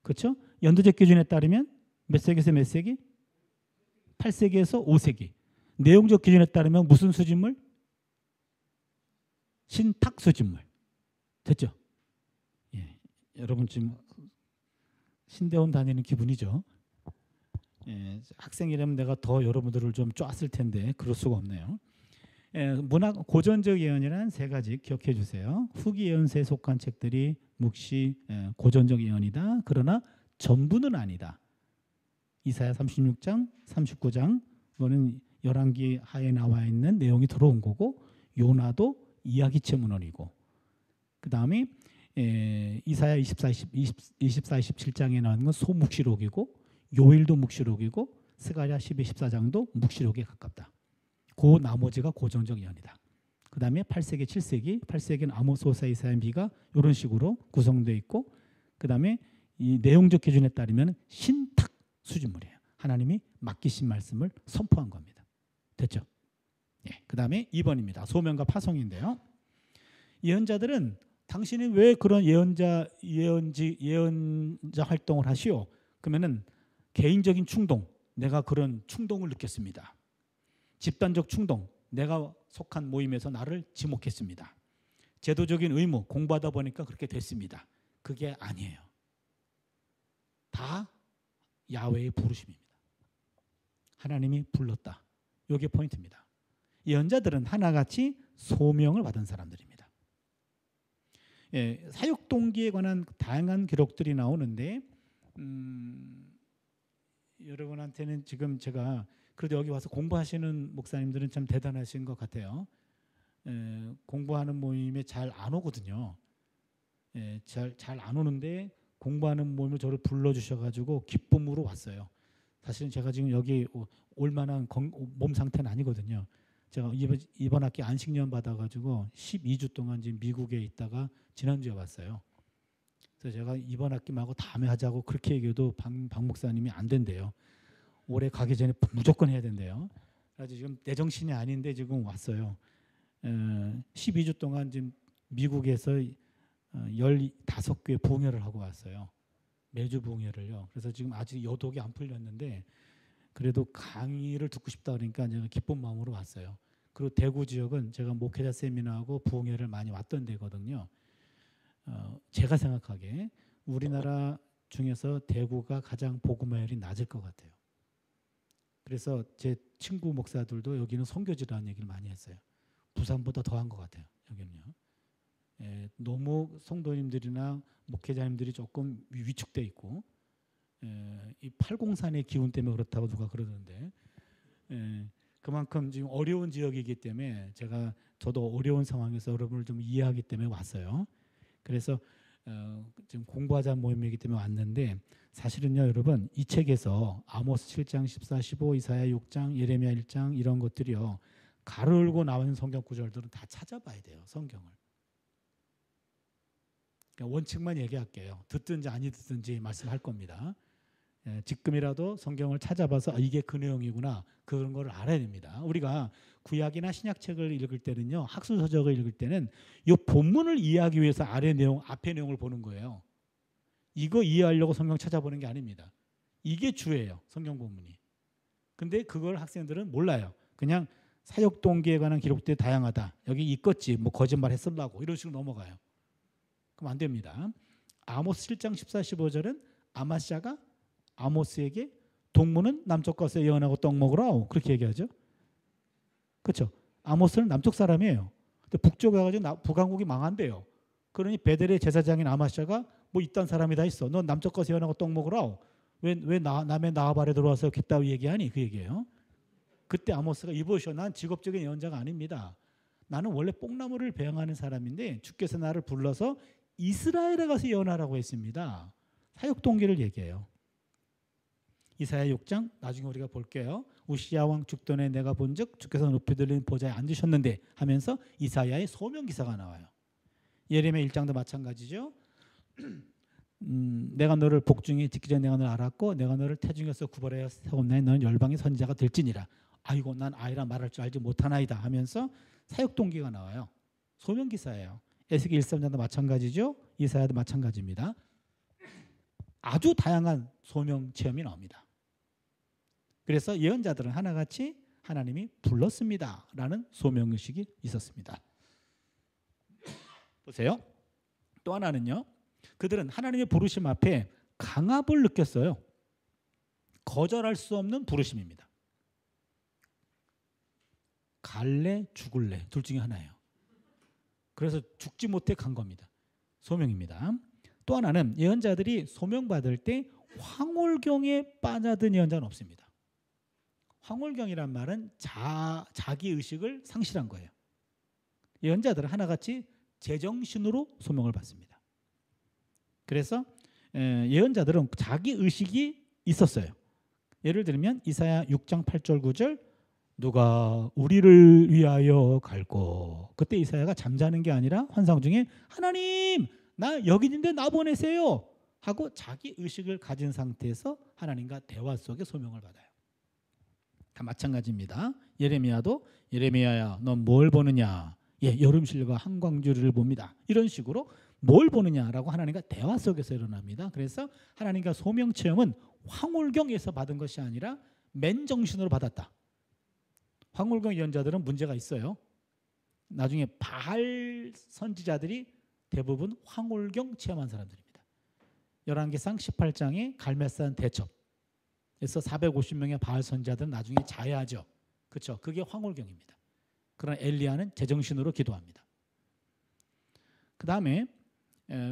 [SPEAKER 1] 그렇죠? 연도적 기준에 따르면 몇 세기에서 몇 세기? 8세기에서 5세기. 내용적 기준에 따르면 무슨 수집물? 신탁 수집물. 됐죠? 예, 여러분 지금 신대원 다니는 기분이죠. 예, 학생이라면 내가 더 여러분들을 좀 쪼았을 텐데 그럴 수가 없네요. 예, 문학 고전적 예언이란 세 가지 기억해 주세요. 후기 예언서에 속한 책들이 묵시 고전적 예언이다. 그러나 전부는 아니다. 이사야 36장, 39장 이거는 열왕기 하에 나와 있는 내용이 들어온 거고, 요나도 이야기체 문헌이고, 그 다음에 이사야 24, 27장에 나오는 건 소묵시록이고, 요일도 묵시록이고, 스가랴 12, 14장도 묵시록에 가깝다. 그 나머지가 고전적 예언이다. 그 다음에 8세기, 7세기, 8세기는 아모스, 호세아, 이사야, 미가 이런 식으로 구성되어 있고, 그 다음에 이 내용적 기준에 따르면 신탁 수준물이에요. 하나님이 맡기신 말씀을 선포한 겁니다. 됐죠? 예, 그 다음에 2번입니다. 소명과 파송인데요. 예언자들은 당신이 왜 그런 예언자 활동을 하시오? 그러면은 개인적인 충동, 내가 그런 충동을 느꼈습니다. 집단적 충동, 내가 속한 모임에서 나를 지목했습니다. 제도적인 의무, 공부하다 보니까 그렇게 됐습니다. 그게 아니에요. 다 야훼의 부르심입니다. 하나님이 불렀다. 이게 포인트입니다. 예언자들은 하나같이 소명을 받은 사람들입니다. 예, 사역 동기에 관한 다양한 기록들이 나오는데 여러분한테는 지금 제가 그래도 여기 와서 공부하시는 목사님들은 참 대단하신 것 같아요. 공부하는 모임에 잘 안 오거든요. 잘 안 오는데 공부하는 모임을 저를 불러주셔가지고 기쁨으로 왔어요. 사실은 제가 지금 여기 올 만한 몸 상태는 아니거든요. 제가 이번 학기 안식년 받아가지고 12주 동안 지금 미국에 있다가 지난주에 왔어요. 그래서 제가 이번 학기 말고 다음에 하자고 그렇게 얘기해도 박 목사님이 안 된대요. 올해 가기 전에 무조건 해야 된대요. 그래서 지금 내 정신이 아닌데 지금 왔어요. 12주 동안 지금 미국에서 15교회 부흥회를 하고 왔어요. 매주 부흥회를요. 그래서 지금 아직 여독이 안 풀렸는데 그래도 강의를 듣고 싶다 그러니까 제가 기쁜 마음으로 왔어요. 그리고 대구 지역은 제가 목회자 세미나하고 부흥회를 많이 왔던 데거든요. 제가 생각하기에 우리나라 중에서 대구가 가장 복음화율이 낮을 것 같아요. 그래서 제 친구 목사들도 여기는 선교지라는 얘기를 많이 했어요. 부산보다 더한 것 같아요. 여기는요. 너무 성도님들이나 목회자님들이 조금 위축돼 있고, 이 팔공산의 기운 때문에 그렇다고 누가 그러던데, 그만큼 지금 어려운 지역이기 때문에 저도 어려운 상황에서 여러분을 좀 이해하기 때문에 왔어요. 그래서 지금 공부하자 모임이기 때문에 왔는데, 사실은요 여러분 이 책에서 아모스 7장 14, 15, 이사야 6장, 예레미야 1장 이런 것들이요 가르고 나오는 성경 구절들은 다 찾아봐야 돼요. 성경을. 그러니까 원칙만 얘기할게요. 듣든지 아니 듣든지 말씀할 겁니다. 지금이라도 성경을 찾아봐서 이게 그 내용이구나 그런 걸 알아야 됩니다. 우리가 구약이나 신약책을 읽을 때는요, 학술서적을 읽을 때는 이 본문을 이해하기 위해서 아래 내용, 앞에 내용을 보는 거예요. 이거 이해하려고 성경 찾아보는 게 아닙니다. 이게 주예요, 성경 본문이. 근데 그걸 학생들은 몰라요. 그냥 사역 동기에 관한 기록들이 다양하다. 여기 있겠지. 뭐 거짓말 했으려고 이런 식으로 넘어가요. 그럼 안 됩니다. 아모스 7장 14, 15절은 아마시아가 아모스에게 동무는 남쪽 가서 예언하고 떡 먹으라 그렇게 얘기하죠. 그렇죠. 아모스는 남쪽 사람이에요. 근데 북쪽에 가지고 북왕국이 망한대요. 그러니 베델의 제사장인 아마시아가 뭐 이딴 사람이 다 있어. 넌 남쪽 가서 예언하고 떡 먹으라. 왜 남의 나발에 들어와서 깃따위 얘기하니? 그 얘기예요. 그때 아모스가 이보시오. 난 직업적인 예언자가 아닙니다. 나는 원래 뽕나무를 배양하는 사람인데 주께서 나를 불러서 이스라엘에 가서 예언하라고 했습니다. 사역 동기를 얘기해요. 이사야 6장 나중에 우리가 볼게요. 우시야 왕 죽던에 내가 본즉 주께서 높이 들린 보좌에 앉으셨는데 하면서 이사야의 소명 기사가 나와요. 예레미야 1장도 마찬가지죠. 내가 너를 복중에 짓기 전에 내가 너를 알았고 내가 너를 태중에서 구벌하여 세웠나니 너는 열방의 선지자가 될지니라. 아이고 난 아이라 말할 줄 알지 못하나이다 하면서 사역 동기가 나와요. 소명 기사예요. 에스겔 1:3장도 마찬가지죠. 이사야도 마찬가지입니다. 아주 다양한 소명 체험이 나옵니다. 그래서 예언자들은 하나같이 하나님이 불렀습니다라는 소명의식이 있었습니다. 보세요. 또 하나는요. 그들은 하나님의 부르심 앞에 강압을 느꼈어요. 거절할 수 없는 부르심입니다. 갈래 죽을래 둘 중에 하나예요. 그래서 죽지 못해 간 겁니다. 소명입니다. 또 하나는 예언자들이 소명받을 때 황홀경에 빠져든 예언자는 없습니다. 황홀경이란 말은 자기의식을 상실한 거예요. 예언자들은 하나같이 제정신으로 소명을 받습니다. 그래서 예언자들은 자기의식이 있었어요. 예를 들면 이사야 6장 8절 9절 누가 우리를 위하여 갈고 그때 이사야가 잠자는 게 아니라 환상 중에 하나님 나 여기 있는데 나 보내세요 하고 자기 의식을 가진 상태에서 하나님과 대화 속에 소명을 받아요. 다 마찬가지입니다. 예레미야도 예레미야야 넌 뭘 보느냐? 예, 여름실과 한광주리를 봅니다. 이런 식으로 뭘 보느냐라고 하나님과 대화 속에서 일어납니다. 그래서 하나님과 소명 체험은 황홀경에서 받은 것이 아니라 맨정신으로 받았다. 황홀경 예언자들은 문제가 있어요. 나중에 바알 선지자들이 대부분 황홀경 체험한 사람들입니다. 열왕기상 18장에 갈멜산 대첩에서 450명의 바알 선지자들은 나중에 자해하죠. 그렇죠? 그게 황홀경입니다. 그러나 엘리야는 제정신으로 기도합니다. 그 다음에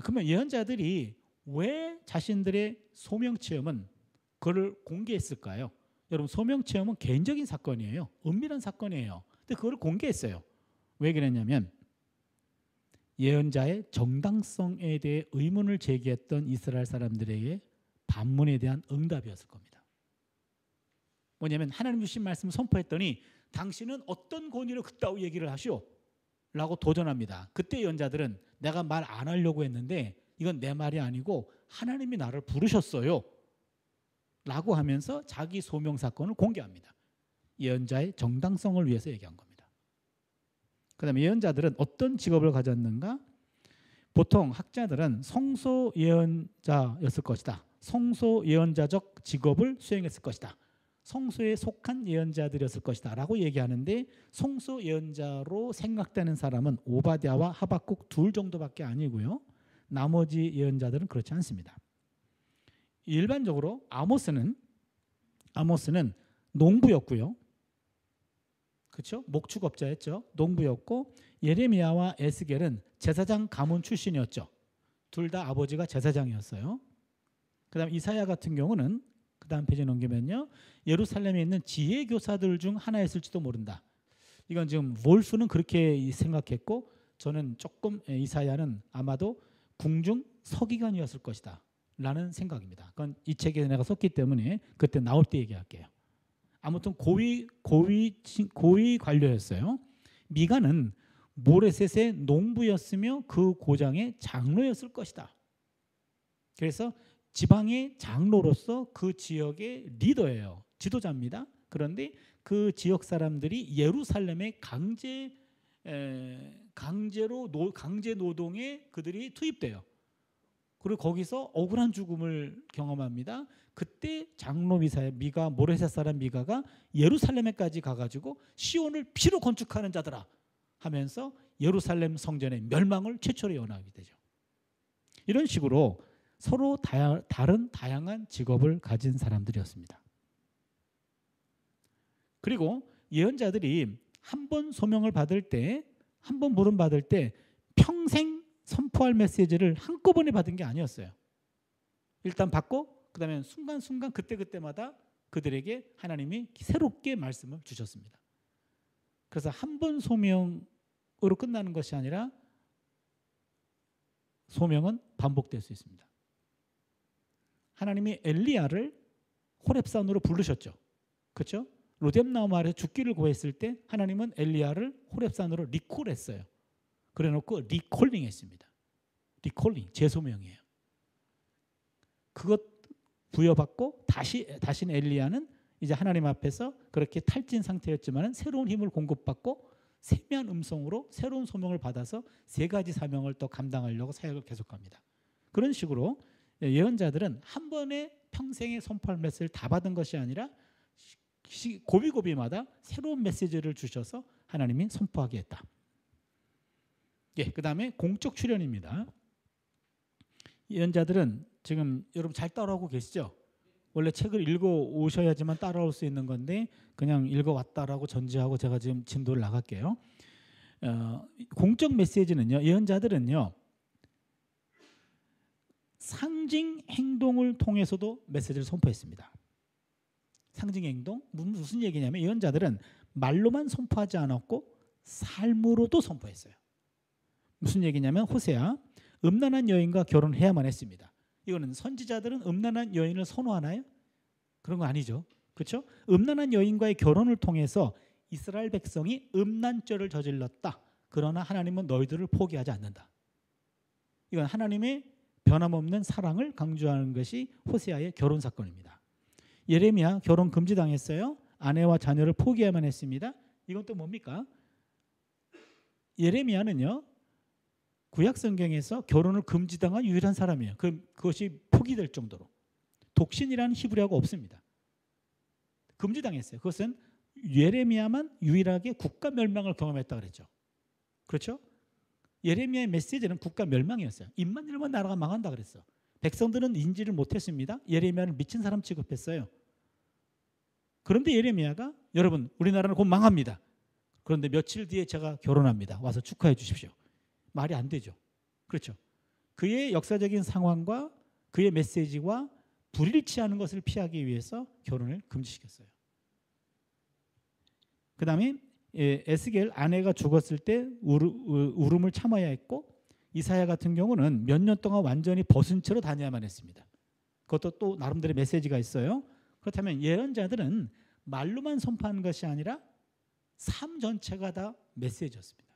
[SPEAKER 1] 그러면 예언자들이 왜 자신들의 소명 체험은 그걸 공개했을까요? 여러분 소명 체험은 개인적인 사건이에요. 은밀한 사건이에요. 근데 그걸 공개했어요. 왜 그랬냐면 예언자의 정당성에 대해 의문을 제기했던 이스라엘 사람들에게 반문에 대한 응답이었을 겁니다. 뭐냐면 하나님 주신 말씀을 선포했더니 당신은 어떤 권위로 그따위 얘기를 하시오? 라고 도전합니다. 그때 예언자들은 내가 말 안 하려고 했는데 이건 내 말이 아니고 하나님이 나를 부르셨어요. 라고 하면서 자기 소명 사건을 공개합니다. 예언자의 정당성을 위해서 얘기한 겁니다. 그 다음에 예언자들은 어떤 직업을 가졌는가? 보통 학자들은 성소 예언자였을 것이다. 성소 예언자적 직업을 수행했을 것이다. 성소에 속한 예언자들이었을 것이다 라고 얘기하는데 성소 예언자로 생각되는 사람은 오바댜와 하박국 둘 정도밖에 아니고요. 나머지 예언자들은 그렇지 않습니다. 일반적으로 아모스는 농부였고요. 그렇죠? 목축업자였죠. 농부였고 예레미야와 에스겔은 제사장 가문 출신이었죠. 둘 다 아버지가 제사장이었어요. 그다음 이사야 같은 경우는 그다음 페이지 넘기면요. 예루살렘에 있는 지혜 교사들 중 하나였을지도 모른다. 이건 지금 wolf는 그렇게 생각했고 저는 조금 이사야는 아마도 궁중 서기관이었을 것이다 라는 생각입니다. 그건 이 책에 내가 썼기 때문에 그때 나올 때 얘기할게요. 아무튼 고위 관료였어요. 미가는 모레셋의 농부였으며 그 고장의 장로였을 것이다. 그래서 지방의 장로로서 그 지역의 리더예요. 지도자입니다. 그런데 그 지역 사람들이 예루살렘에 강제 노동에 그들이 투입돼요. 그리고 거기서 억울한 죽음을 경험합니다. 그때 장로 미가 모레셋 사람 미가가 예루살렘에까지 가가지고 시온을 피로 건축하는 자들아 하면서 예루살렘 성전의 멸망을 최초로 예언하게 되죠. 이런 식으로 서로 다른 다양한 직업을 가진 사람들이었습니다. 그리고 예언자들이 한 번 소명을 받을 때, 한 번 부름 받을 때 평생 선포할 메시지를 한꺼번에 받은 게 아니었어요. 일단 받고 그다음에 순간순간 그때그때마다 그들에게 하나님이 새롭게 말씀을 주셨습니다. 그래서 한 번 소명으로 끝나는 것이 아니라 소명은 반복될 수 있습니다. 하나님이 엘리야를 호렙산으로 부르셨죠. 그렇죠? 로뎀나무 아래서 죽기를 구했을 때 하나님은 엘리야를 호렙산으로 리콜했어요. 그래놓고 리콜링했습니다. 리콜링, 재소명이에요. 그것 부여받고 다시는 엘리야는 이제 하나님 앞에서 그렇게 탈진 상태였지만 새로운 힘을 공급받고 세미한 음성으로 새로운 소명을 받아서 세 가지 사명을 또 감당하려고 사역을 계속합니다. 그런 식으로 예언자들은 한 번에 평생의 선포할 메시지를 다 받은 것이 아니라 고비고비마다 새로운 메시지를 주셔서 하나님이 선포하게 했다. 그 다음에 공적 출현입니다. 예언자들은 지금 여러분 잘 따라오고 계시죠? 원래 책을 읽어 오셔야지만 따라올 수 있는 건데 그냥 읽어 왔다라고 전제하고 제가 지금 진도를 나갈게요. 공적 메시지는요, 예언자들은요, 상징 행동을 통해서도 메시지를 선포했습니다. 상징 행동? 무슨 얘기냐면 예언자들은 말로만 선포하지 않았고 삶으로도 선포했어요. 무슨 얘기냐면 호세아, 음란한 여인과 결혼해야만 했습니다. 이거는 선지자들은 음란한 여인을 선호하나요? 그런 거 아니죠. 그렇죠? 음란한 여인과의 결혼을 통해서 이스라엘 백성이 음란죄를 저질렀다. 그러나 하나님은 너희들을 포기하지 않는다. 이건 하나님의 변함없는 사랑을 강조하는 것이 호세아의 결혼 사건입니다. 예레미야 결혼 금지당했어요. 아내와 자녀를 포기해야만 했습니다. 이건 또 뭡니까? 예레미야는요, 구약 성경에서 결혼을 금지당한 유일한 사람이에요. 그것이 포기될 정도로. 독신이라는 히브리어가 없습니다. 금지당했어요. 그것은 예레미야만 유일하게 국가 멸망을 경험했다 그랬죠. 그렇죠? 예레미야의 메시지는 국가 멸망이었어요. 입만 열면 나라가 망한다 그랬어. 백성들은 인지를 못했습니다. 예레미야를 미친 사람 취급했어요. 그런데 예레미야가 여러분 우리나라는 곧 망합니다. 그런데 며칠 뒤에 제가 결혼합니다. 와서 축하해 주십시오. 말이 안 되죠. 그렇죠? 그의 역사적인 상황과 그의 메시지와 불일치하는 것을 피하기 위해서 결혼을 금지시켰어요. 그 다음에 에스겔 아내가 죽었을 때 울음을 참아야 했고 이사야 같은 경우는 몇 년 동안 완전히 벗은 채로 다녀야만 했습니다. 그것도 또 나름대로 메시지가 있어요. 그렇다면 예언자들은 말로만 선포하는 것이 아니라 삶 전체가 다 메시지였습니다.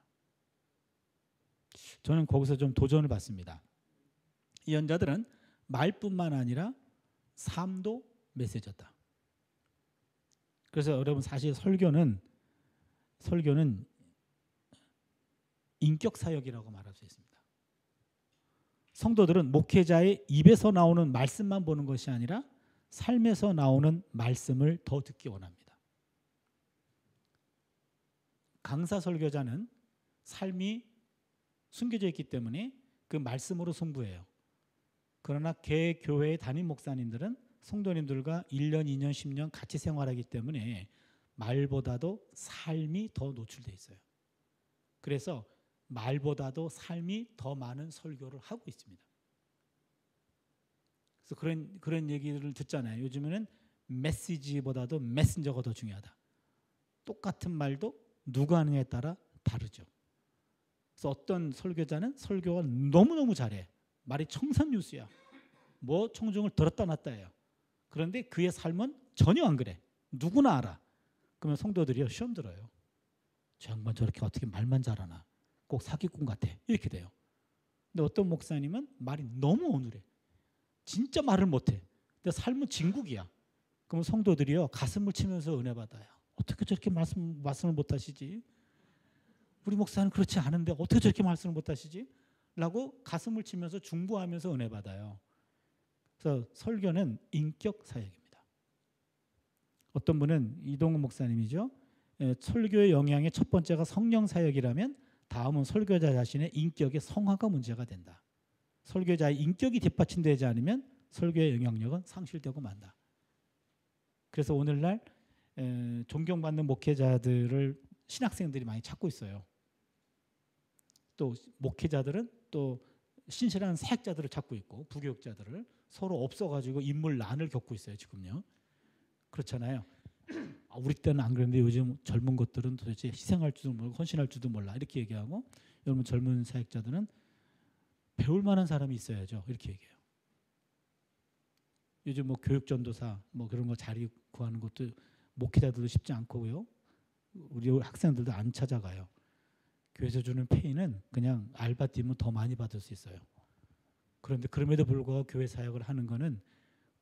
[SPEAKER 1] 저는 거기서 좀 도전을 받습니다. 예언자들은 말뿐만 아니라 삶도 메시지였다. 그래서 여러분 사실 설교는 인격 사역이라고 말할 수 있습니다. 성도들은 목회자의 입에서 나오는 말씀만 보는 것이 아니라 삶에서 나오는 말씀을 더 듣기 원합니다. 강사 설교자는 삶이 숨겨져 있기 때문에 그 말씀으로 승부해요. 그러나 교회 담임 목사님들은 성도님들과 1년, 2년, 10년 같이 생활하기 때문에 말보다도 삶이 더 노출되어 있어요. 그래서 말보다도 삶이 더 많은 설교를 하고 있습니다. 그래서 그런 얘기를 듣잖아요. 요즘에는 메시지보다도 메신저가 더 중요하다. 똑같은 말도 누가 하느냐에 따라 다르죠. 그래서 어떤 설교자는 설교가 너무너무 잘해. 말이 청산유수야. 뭐 청중을 들었다 놨다 해요. 그런데 그의 삶은 전혀 안 그래. 누구나 알아. 그러면 성도들이요 시험 들어요. 저 양반 저렇게 어떻게 말만 잘하나. 꼭 사기꾼 같아. 이렇게 돼요. 근데 어떤 목사님은 말이 너무 어눌해. 진짜 말을 못해. 근데 삶은 진국이야. 그러면 성도들이요 가슴을 치면서 은혜 받아요. 어떻게 저렇게 말씀을 못하시지? 우리 목사는 그렇지 않은데 어떻게 저렇게 말씀을 못하시지? 라고 가슴을 치면서 중보하면서 은혜 받아요. 그래서 설교는 인격 사역입니다. 어떤 분은 이동훈 목사님이죠. 설교의 영향의 첫 번째가 성령 사역이라면 다음은 설교자 자신의 인격의 성화가 문제가 된다. 설교자의 인격이 뒷받침되지 않으면 설교의 영향력은 상실되고 만다. 그래서 오늘날 존경받는 목회자들을 신학생들이 많이 찾고 있어요. 또 목회자들은 또 신실한 사역자들을 찾고 있고 부교육자들을 서로 없어가지고 인물난을 겪고 있어요. 지금요. 그렇잖아요. 우리 때는 안 그랬는데 요즘 젊은 것들은 도대체 희생할 줄도 모르고 헌신할 줄도 몰라 이렇게 얘기하고 여러분 젊은 사역자들은 배울 만한 사람이 있어야죠. 이렇게 얘기해요. 요즘 뭐 교육전도사 뭐 그런 거 자리 구하는 것도 목회자들도 쉽지 않고요. 우리 학생들도 안 찾아가요. 교회에서 주는 페이는 그냥 알바 뛰면 더 많이 받을 수 있어요. 그런데 그럼에도 불구하고 교회 사역을 하는 거는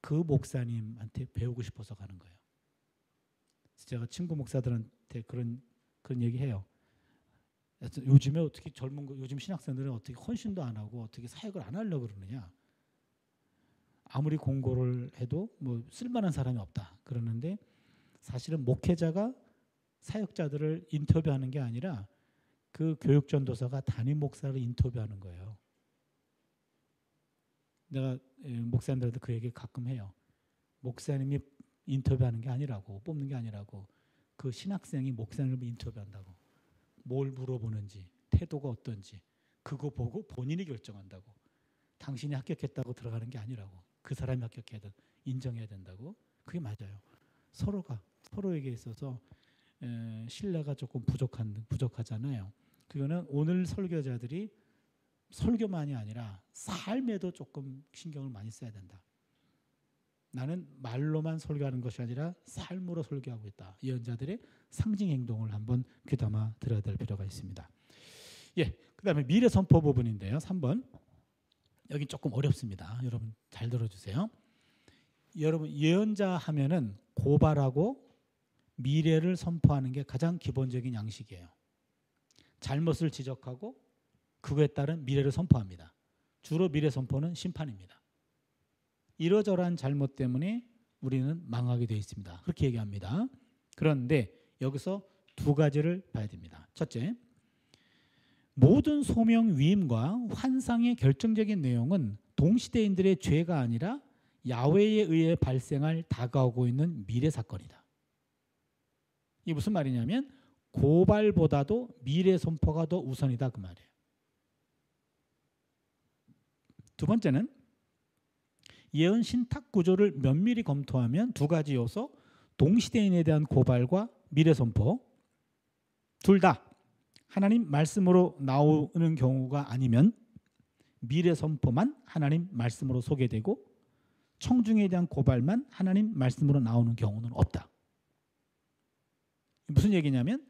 [SPEAKER 1] 그 목사님한테 배우고 싶어서 가는 거예요. 제가 친구 목사들한테 그런 얘기해요. 요즘에 어떻게 요즘 신학생들은 어떻게 헌신도 안 하고 어떻게 사역을 안 하려고 그러느냐. 아무리 공고를 해도 뭐 쓸만한 사람이 없다 그러는데 사실은 목회자가 사역자들을 인터뷰하는 게 아니라 그 교육전도사가 담임 목사를 인터뷰하는 거예요. 내가 목사님들한테 그 얘기 가끔 해요. 목사님이 인터뷰하는 게 아니라고 뽑는 게 아니라고 그 신학생이 목사님을 인터뷰한다고 뭘 물어보는지 태도가 어떤지 그거 보고 본인이 결정한다고 당신이 합격했다고 들어가는 게 아니라고 그 사람이 합격해야 인정해야 된다고 그게 맞아요. 서로에게 있어서 신뢰가 조금 부족하잖아요. 그거는 오늘 설교자들이 설교만이 아니라 삶에도 조금 신경을 많이 써야 된다. 나는 말로만 설교하는 것이 아니라 삶으로 설교하고 있다. 예언자들의 상징 행동을 한번 귀담아 들어야 될 필요가 있습니다. 그다음에 미래 선포 부분인데요. 3번. 여기 조금 어렵습니다. 여러분 잘 들어주세요. 여러분 예언자 하면은 고발하고 미래를 선포하는 게 가장 기본적인 양식이에요. 잘못을 지적하고 그거에 따른 미래를 선포합니다. 주로 미래 선포는 심판입니다. 이러저러한 잘못 때문에 우리는 망하게 되어 있습니다. 그렇게 얘기합니다. 그런데 여기서 두 가지를 봐야 됩니다. 첫째, 모든 소명 위임과 환상의 결정적인 내용은 동시대인들의 죄가 아니라 야훼에 의해 발생할 다가오고 있는 미래 사건이다. 이게 무슨 말이냐면 고발보다도 미래 선포가 더 우선이다 그 말이에요. 두 번째는 예언 신탁 구조를 면밀히 검토하면 두 가지 요소, 동시대인에 대한 고발과 미래 선포 둘 다 하나님 말씀으로 나오는 경우가 아니면 미래 선포만 하나님 말씀으로 소개되고 청중에 대한 고발만 하나님 말씀으로 나오는 경우는 없다. 무슨 얘기냐면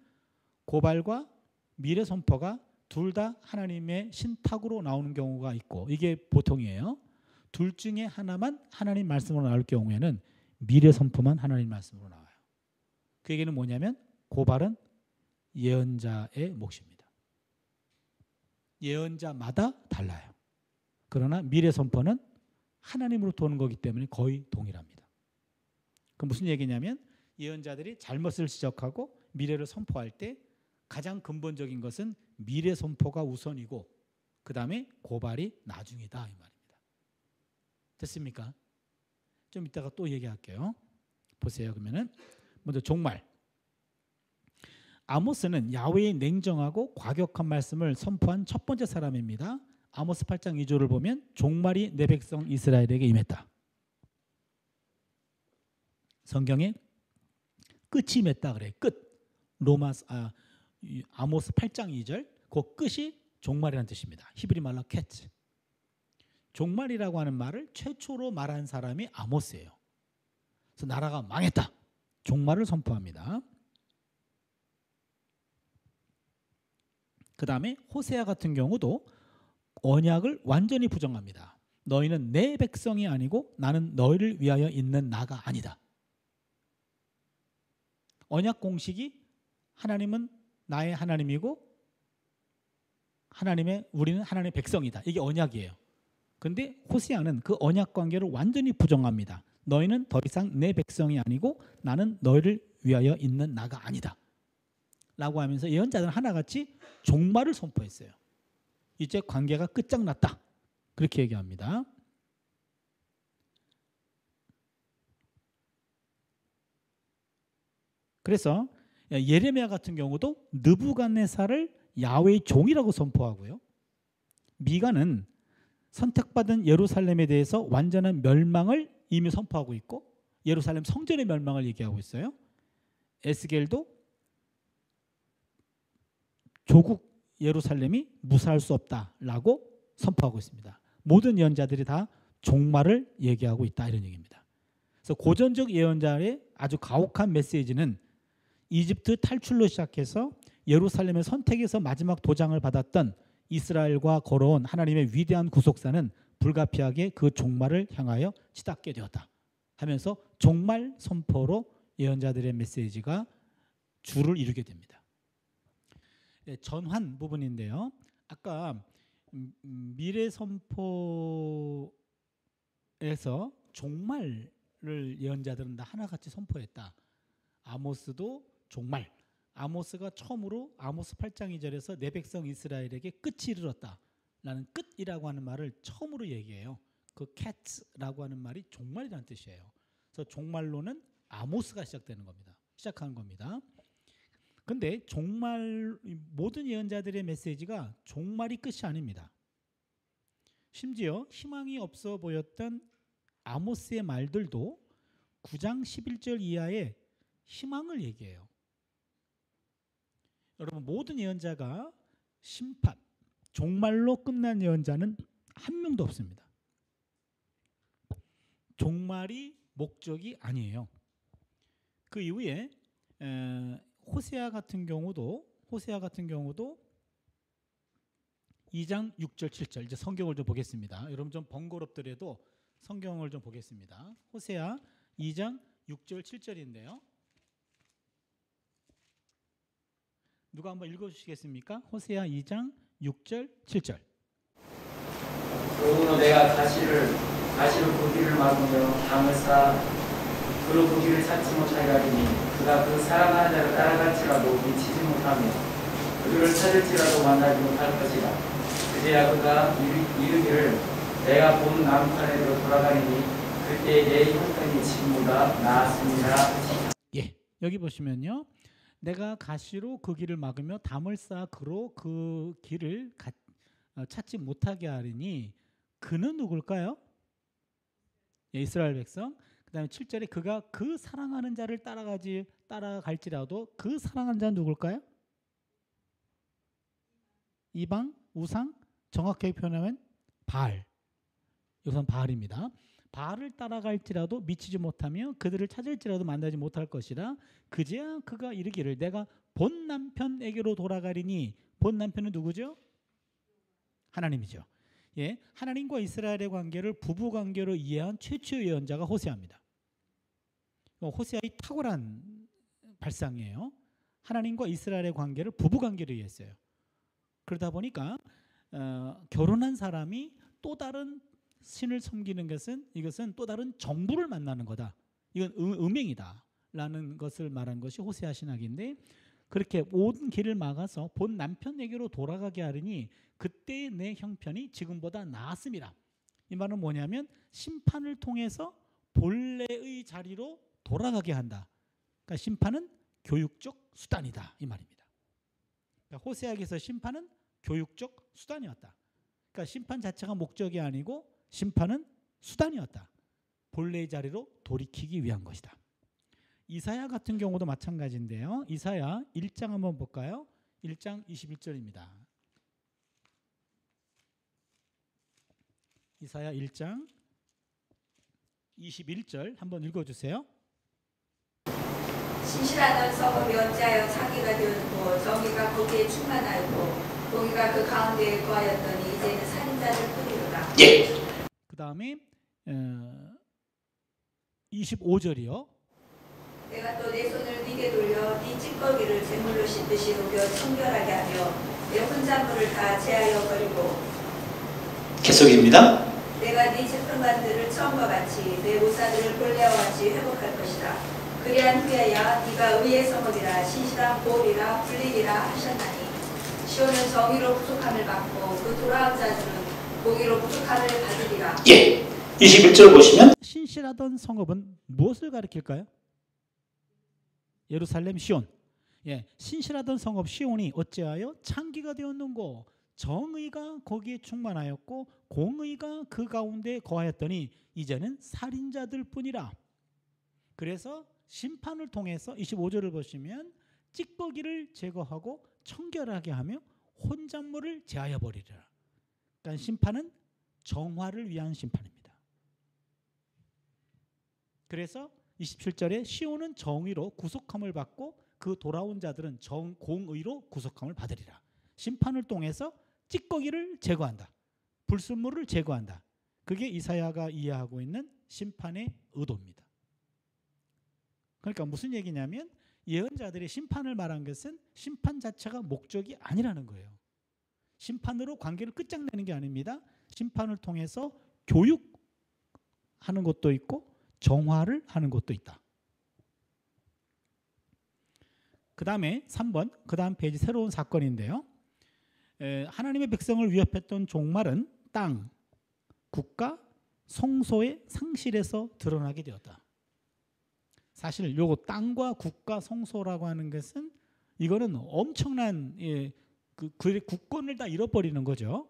[SPEAKER 1] 고발과 미래 선포가 둘 다 하나님의 신탁으로 나오는 경우가 있고 이게 보통이에요. 둘 중에 하나만 하나님 말씀으로 나올 경우에는 미래 선포만 하나님 말씀으로 나와요. 그 얘기는 뭐냐면 고발은 예언자의 몫입니다. 예언자마다 달라요. 그러나 미래 선포는 하나님으로부터 오는 거기 때문에 거의 동일합니다. 그 무슨 얘기냐면 예언자들이 잘못을 지적하고 미래를 선포할 때 가장 근본적인 것은 미래 선포가 우선이고 그 다음에 고발이 나중이다 이 말입니다. 됐습니까? 좀 이따가 또 얘기할게요. 보세요. 그러면은 먼저 종말. 아모스는 야훼의 냉정하고 과격한 말씀을 선포한 첫 번째 사람입니다. 아모스 8장 2절을 보면 종말이 내 백성 이스라엘에게 임했다. 성경에 끝이 임했다 그래. 끝. 아모스 8장 2절 그 끝이 종말이라는 뜻입니다. 히브리 말로 캣. 종말이라고 하는 말을 최초로 말한 사람이 아모스예요. 그래서 나라가 망했다. 종말을 선포합니다. 그 다음에 호세아 같은 경우도 언약을 완전히 부정합니다. 너희는 내 백성이 아니고 나는 너희를 위하여 있는 나가 아니다. 언약 공식이 하나님은 나의 하나님이고 우리는 하나님의 백성이다. 이게 언약이에요. 그런데 호세아는 그 언약 관계를 완전히 부정합니다. 너희는 더 이상 내 백성이 아니고 나는 너희를 위하여 있는 나가 아니다. 라고 하면서 예언자들은 하나같이 종말을 선포했어요. 이제 관계가 끝장났다. 그렇게 얘기합니다. 그래서 예레미야 같은 경우도 느부갓네살을 야훼의 종이라고 선포하고요. 미가는 선택받은 예루살렘에 대해서 완전한 멸망을 이미 선포하고 있고 예루살렘 성전의 멸망을 얘기하고 있어요. 에스겔도 조국 예루살렘이 무사할 수 없다라고 선포하고 있습니다. 모든 예언자들이 다 종말을 얘기하고 있다 이런 얘기입니다. 그래서 고전적 예언자의 아주 가혹한 메시지는 이집트 탈출로 시작해서 예루살렘의 선택에서 마지막 도장을 받았던 이스라엘과 걸어온 하나님의 위대한 구속사는 불가피하게 그 종말을 향하여 치닫게 되었다 하면서 종말 선포로 예언자들의 메시지가 주를 이루게 됩니다. 전환 부분인데요. 아까 미래 선포에서 종말을 예언자들은 다 하나같이 선포했다. 아모스도 종말. 아모스가 처음으로 아모스 8장 2절에서 내 백성 이스라엘에게 끝이 이르렀다라는 끝이라고 하는 말을 처음으로 얘기해요. 그 cat라고 하는 말이 종말이라는 뜻이에요. 그래서 종말로는 아모스가 시작하는 겁니다. 근데 종말 모든 예언자들의 메시지가 종말이 끝이 아닙니다. 심지어 희망이 없어 보였던 아모스의 말들도 9장 11절 이하의 희망을 얘기해요. 여러분 모든 예언자가 심판, 종말로 끝난 예언자는 한 명도 없습니다. 종말이 목적이 아니에요. 그 이후에 호세아 같은 경우도 2장 6절 7절 이제 성경을 좀 보겠습니다. 여러분 좀 번거롭더라도 성경을 좀 보겠습니다. 호세아 2장 6절 7절인데요. 누가 한번 읽어주시겠습니까? 호세아 2장 6절 7절.
[SPEAKER 2] 그러므로 내가 가시로 고기를 막으며 담을 쌓아 그로 고기를 찾지 못하게 하리니 그가 그 사랑하는 자를 따라갈지라도 미치지 못하며 그들을 찾을지라도 만나지 못할 것이라. 그제야 그가 이르기를 내가 본 남편에로 돌아가리니 그때 내 형편이 지금보다 나았습니다.
[SPEAKER 1] 예, 여기 보시면요. 내가 가시로 그 길을 막으며 담을 쌓아 그로 그 길을 찾지 못하게 하리니 그는 누굴까요? 예, 이스라엘 백성. 그 다음에 7절에 그가 그 사랑하는 자를 따라갈지라도 그 사랑하는 자는 누굴까요? 이방, 우상, 정확하게 표현하면 바알. 여기서는 바알입니다. 바알을 따라갈지라도 미치지 못하며 그들을 찾을지라도 만나지 못할 것이라. 그제야 그가 이르기를 내가 본 남편에게로 돌아가리니. 본 남편은 누구죠? 하나님이죠. 예, 하나님과 이스라엘의 관계를 부부 관계로 이해한 최초의 예언자가 호세아입니다. 호세아의 탁월한 발상이에요. 하나님과 이스라엘의 관계를 부부 관계로 이해했어요. 그러다 보니까 결혼한 사람이 또 다른 신을 섬기는 이것은 또 다른 정부를 만나는 거다. 이건 음행이다라는 것을 말한 것이 호세아 신학인데, 그렇게 모든 길을 막아서 본 남편에게로 돌아가게 하리니 그때 내 형편이 지금보다 나았습니다. 이 말은 뭐냐면 심판을 통해서 본래의 자리로 돌아가게 한다. 그러니까 심판은 교육적 수단이다 이 말입니다. 그러니까 호세아에게서 심판은 교육적 수단이었다. 그러니까 심판 자체가 목적이 아니고 심판은 수단이었다. 본래의 자리로 돌이키기 위한 것이다. 이사야 같은 경우도 마찬가지인데요. 이사야 1장 한번 볼까요? 1장 21절입니다. 이사야 1장 21절 한번 읽어주세요.
[SPEAKER 3] 신실하던 성읍이 어찌하여 창기가 되었고 정의가 거기에 충만하였고 공의가 그 가운데에 거하였더니 이제는 살인자들 뿐이로다.
[SPEAKER 4] 예.
[SPEAKER 1] 그 다음에 25절이요.
[SPEAKER 3] 내가 또 내 손을 네게 돌려 네 찌꺼기를 제물로 씻듯이 녹여 청결하게 하며 내 혼잣물을 다 제하여 버리고
[SPEAKER 4] 계속입니다.
[SPEAKER 3] 내가 네 재판관들을 처음과 같이 내 모사들을 본래와 같이 회복할 것이다. 그리한 후에야 네가 의의 성읍이라 신실한 보리라 불리리라 하셨나니 시온은 정의로 부족함을 받고 그 돌아온 자들은 공의로 부족함을 받으리라.
[SPEAKER 4] 예. 21절 보시면
[SPEAKER 1] 신실하던 성읍은 무엇을 가리킬까요? 예루살렘 시온. 예, 신실하던 성읍 시온이 어찌하여 창기가 되었는고 정의가 거기에 충만하였고 공의가 그 가운데 거하였더니 이제는 살인자들 뿐이라. 그래서 심판을 통해서 25절을 보시면 찌꺼기를 제거하고 청결하게 하며 혼잣물을 제하여 버리리라. 그러니까 심판은 정화를 위한 심판입니다. 그래서 27절에 시온은 정의로 구속함을 받고 그 돌아온 자들은 공의로 구속함을 받으리라. 심판을 통해서 찌꺼기를 제거한다. 불순물을 제거한다. 그게 이사야가 이해하고 있는 심판의 의도입니다. 그러니까 무슨 얘기냐면 예언자들의 심판을 말한 것은 심판 자체가 목적이 아니라는 거예요. 심판으로 관계를 끝장내는 게 아닙니다. 심판을 통해서 교육하는 것도 있고 정화를 하는 것도 있다. 그 다음에 3번, 그 다음 페이지 새로운 사건인데요. 하나님의 백성을 위협했던 종말은 땅, 국가, 성소의 상실에서 드러나게 되었다. 사실 요거 땅과 국가, 성소라고 하는 것은 이거는 엄청난 그 국권을 다 잃어버리는 거죠.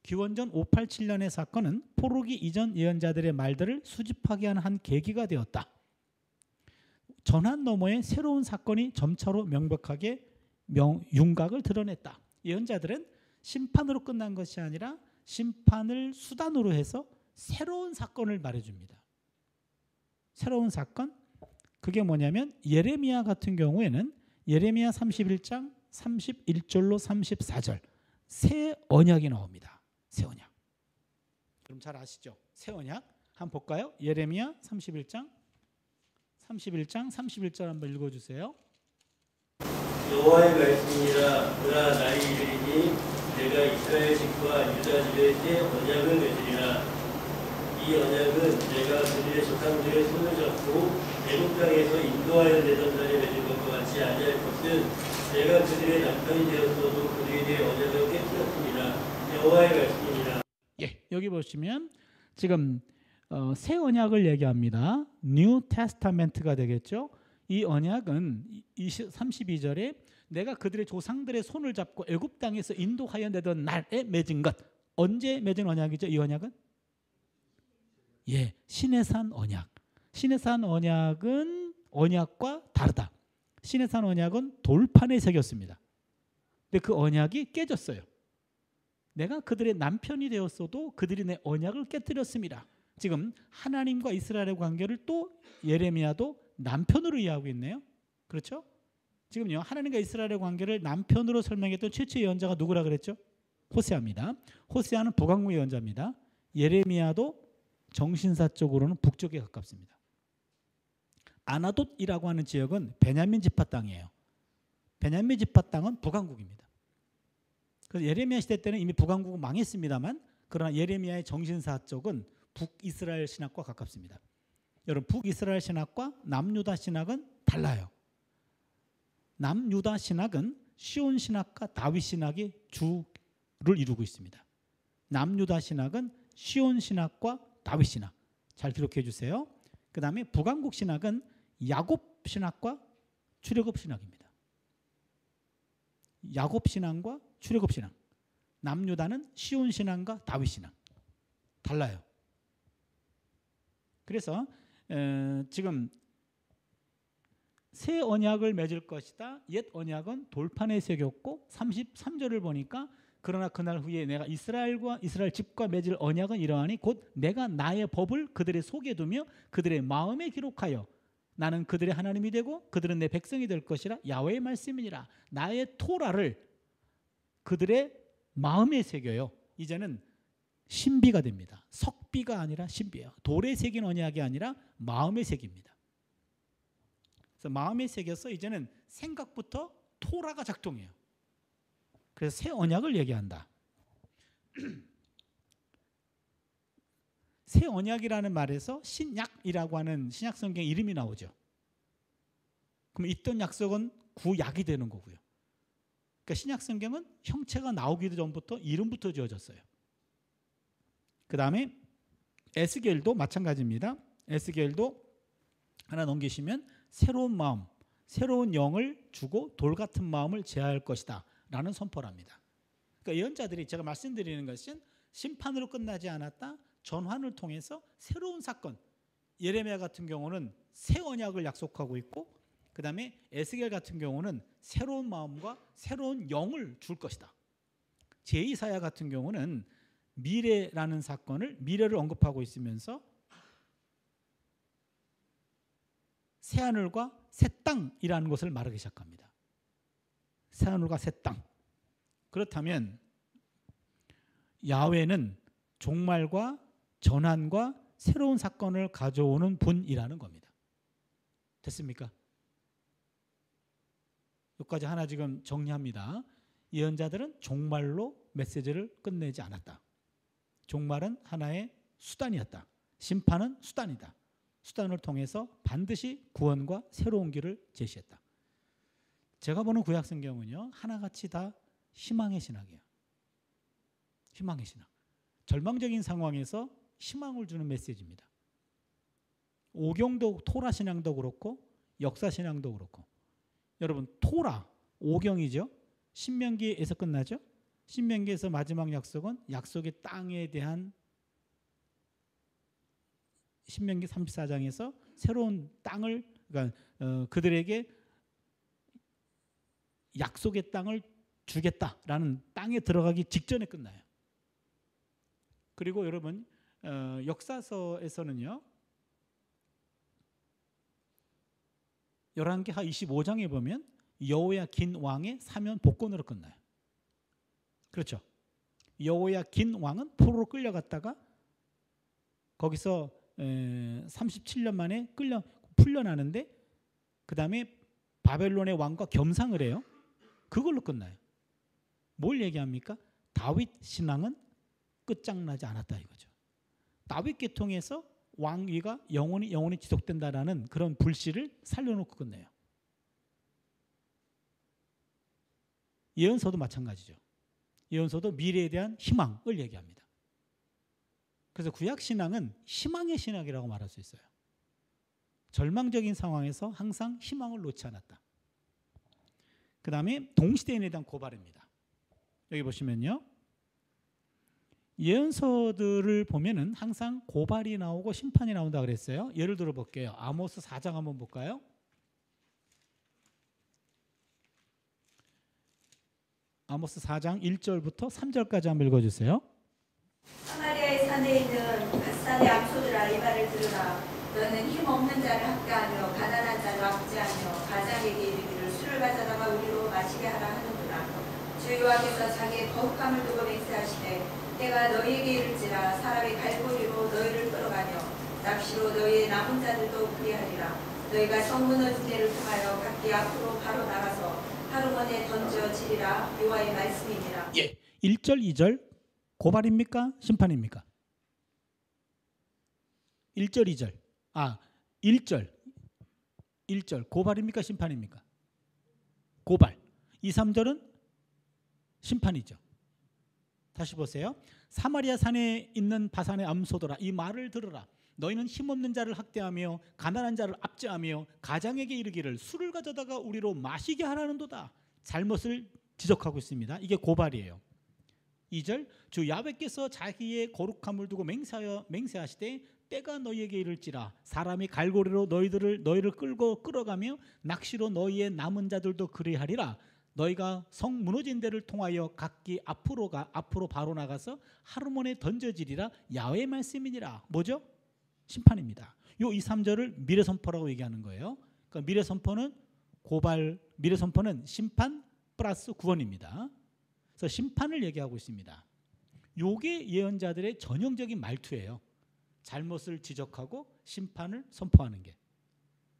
[SPEAKER 1] 기원전 587년의 사건은 포로기 이전 예언자들의 말들을 수집하게 하는 한 계기가 되었다. 전환 너머의 새로운 사건이 점차로 명백하게 윤곽을 드러냈다. 예언자들은 심판으로 끝난 것이 아니라 심판을 수단으로 해서 새로운 사건을 말해줍니다. 새로운 사건? 그게 뭐냐면 예레미야 같은 경우에는 예레미야 31장 31절로 34절 새 언약이 나옵니다. 새 언약. 그럼 잘 아시죠? 새 언약. 한번 볼까요? 예레미야 31장 31절 한번 읽어주세요.
[SPEAKER 5] 여호와의 말씀이라. 그러나 날이 이르리니 내가 이스라엘 집과 유다 집에 새 언약을 맺으리라. 이 언약은 내가 그들의 조상들의 손을 잡고 애굽 땅에서 인도하여 내던 날에 맺은 것과 같이 아니할 것은 내가 그들의 남편이 되었어도 그들에 대해 언약을 깨뜨렸습니다. 여호와의 말씀이니라.
[SPEAKER 1] 예, 여기 보시면 지금 새 언약을 얘기합니다. 뉴 테스타멘트가 되겠죠. 이 언약은 32절에 내가 그들의 조상들의 손을 잡고 애굽 땅에서 인도하여 내던 날에 맺은 것. 언제 맺은 언약이죠? 이 언약은? 예, 시내산 언약. 시내산 언약은 언약과 다르다. 시내산 언약은 돌판에 새겼습니다. 근데 그 언약이 깨졌어요. 내가 그들의 남편이 되었어도 그들이 내 언약을 깨뜨렸습니다. 지금 하나님과 이스라엘의 관계를 또 예레미야도 남편으로 이해하고 있네요. 그렇죠? 지금요, 하나님과 이스라엘의 관계를 남편으로 설명했던 최초 예언자가 누구라 그랬죠? 호세아입니다. 호세아는 북왕국 예언자입니다. 예레미야도 정신사적으로는 북쪽에 가깝습니다. 아나돗이라고 하는 지역은 베냐민 지파 땅이에요. 베냐민 지파 땅은 북왕국입니다. 그래서 예레미야 시대 때는 이미 북왕국은 망했습니다만 그러나 예레미야의 정신사 쪽은 북이스라엘 신학과 가깝습니다. 여러분, 북이스라엘 신학과 남유다 신학은 달라요. 남유다 신학은 시온 신학과 다윗 신학이 주를 이루고 있습니다. 남유다 신학은 시온 신학과 다윗 신학. 잘 기록해 주세요. 그 다음에 북왕국 신학은 야곱 신학과 출애굽 신학입니다. 야곱 신앙과 출애굽 신앙. 남유다는 시온 신앙과 다윗 신앙. 달라요. 그래서 지금 새 언약을 맺을 것이다. 옛 언약은 돌판에 새겼고 33절을 보니까 그러나 그날 후에 내가 이스라엘 집과 맺을 언약은 이러하니 곧 내가 나의 법을 그들의 속에 두며 그들의 마음에 기록하여 나는 그들의 하나님이 되고 그들은 내 백성이 될 것이라 야훼의 말씀이니라. 나의 토라를 그들의 마음에 새겨요. 이제는 신비가 됩니다. 석비가 아니라 신비예요. 돌에 새긴 언약이 아니라 마음에 새깁니다. 그래서 마음에 새겨서 이제는 생각부터 토라가 작동해요. 그래서 새 언약을 얘기한다. 새 언약이라는 말에서 신약이라고 하는 신약 성경 이름이 나오죠. 그럼 있던 약속은 구약이 되는 거고요. 그러니까 신약 성경은 형체가 나오기도 전부터 이름부터 지어졌어요. 그 다음에 에스겔도 마찬가지입니다. 에스겔도 하나 넘기시면 새로운 마음, 새로운 영을 주고 돌 같은 마음을 제하할 것이다 라는 선포를 합니다. 그러니까 예언자들이 제가 말씀드리는 것은 심판으로 끝나지 않았다. 전환을 통해서 새로운 사건, 예레미야 같은 경우는 새 언약을 약속하고 있고 그 다음에 에스겔 같은 경우는 새로운 마음과 새로운 영을 줄 것이다. 제이사야 같은 경우는 미래라는 사건을 미래를 언급하고 있으면서 새하늘과 새 땅이라는 것을 말하기 시작합니다. 새하늘과 새 땅. 그렇다면 야훼는 종말과 전환과 새로운 사건을 가져오는 분이라는 겁니다. 됐습니까? 여기까지 하나 지금 정리합니다. 예언자들은 종말로 메시지를 끝내지 않았다. 종말은 하나의 수단이었다. 심판은 수단이다. 수단을 통해서 반드시 구원과 새로운 길을 제시했다. 제가 보는 구약 성경은요, 하나같이 다 희망의 신학이에요. 희망의 신학. 절망적인 상황에서 희망을 주는 메시지입니다. 오경도 토라 신앙도 그렇고 역사 신앙도 그렇고. 여러분 토라 오경이죠. 신명기에서 끝나죠. 신명기에서 마지막 약속은 약속의 땅에 대한 신명기 34장에서 새로운 땅을 그러니까 그들에게 약속의 땅을 주겠다라는 땅에 들어가기 직전에 끝나요. 그리고 여러분 역사서에서는요. 열왕기하 25장에 보면 여호야긴 왕의 사면 복권으로 끝나요. 그렇죠. 여호야긴 왕은 포로로 끌려갔다가 거기서 37년 만에 풀려나는데 그 다음에 바벨론의 왕과 겸상을 해요. 그걸로 끝나요. 뭘 얘기합니까? 다윗 신앙은 끝장나지 않았다 이거죠. 다윗 계통에서 왕위가 영원히 지속된다라는 그런 불씨를 살려놓고 끝내요. 예언서도 마찬가지죠. 예언서도 미래에 대한 희망을 얘기합니다. 그래서 구약 신앙은 희망의 신학이라고 말할 수 있어요. 절망적인 상황에서 항상 희망을 놓지 않았다. 그 다음에 동시대인에 대한 고발입니다. 여기 보시면요. 예언서들을 보면은 항상 고발이 나오고 심판이 나온다 그랬어요. 예를 들어 볼게요. 아모스 4장 한번 볼까요? 아모스 4장 1절부터 3절까지 한번 읽어주세요.
[SPEAKER 3] 사마리아의 산에 있는 갓산의 암소들아 이 말을 들으라. 너는 힘없는 자를 학대하며 가난한 자를 압제하며 가장에게 이르기를 술을 가져다가 우리로 마시게 하라 하는구나. 주 여호와께서 자기의 거룩함을 두고 맹세하시되 때가 너희에게 이를지라 사람의 갈고리로 너희를 끌어가며 납시로 너희의 남은 자들도 그리하리라. 너희가 성 무너진 데를 통하여 각기 앞으로 바로 나가서 하루 만에 던져지리라. 여호와의 말씀이니라.
[SPEAKER 1] 예, 1절 2절 고발입니까? 심판입니까? 1절 2절 1절 고발입니까? 심판입니까? 고발. 2, 3절은 심판이죠. 다시 보세요. 사마리아 산에 있는 바산의 암소들아 이 말을 들으라. 너희는 힘없는 자를 학대하며 가난한 자를 압제하며 가장에게 이르기를 술을 가져다가 우리로 마시게 하라는도다. 잘못을 지적하고 있습니다. 이게 고발이에요. 2절 주 야훼께서 자기의 거룩함을 두고 맹세하시되 때가 너희에게 이를지라 사람이 갈고리로 너희를 끌고 끌어가며 낚시로 너희의 남은 자들도 그리하리라. 너희가 성 무너진 데를 통하여 각기 앞으로 바로 나가서 하루 만에 던져지리라. 야훼의 말씀이니라. 뭐죠? 심판입니다. 요 2, 3절을 미래 선포라고 얘기하는 거예요. 그러니까 미래 선포는 미래 선포는 심판 플러스 구원입니다. 그래서 심판을 얘기하고 있습니다. 요게 예언자들의 전형적인 말투예요. 잘못을 지적하고 심판을 선포하는 게.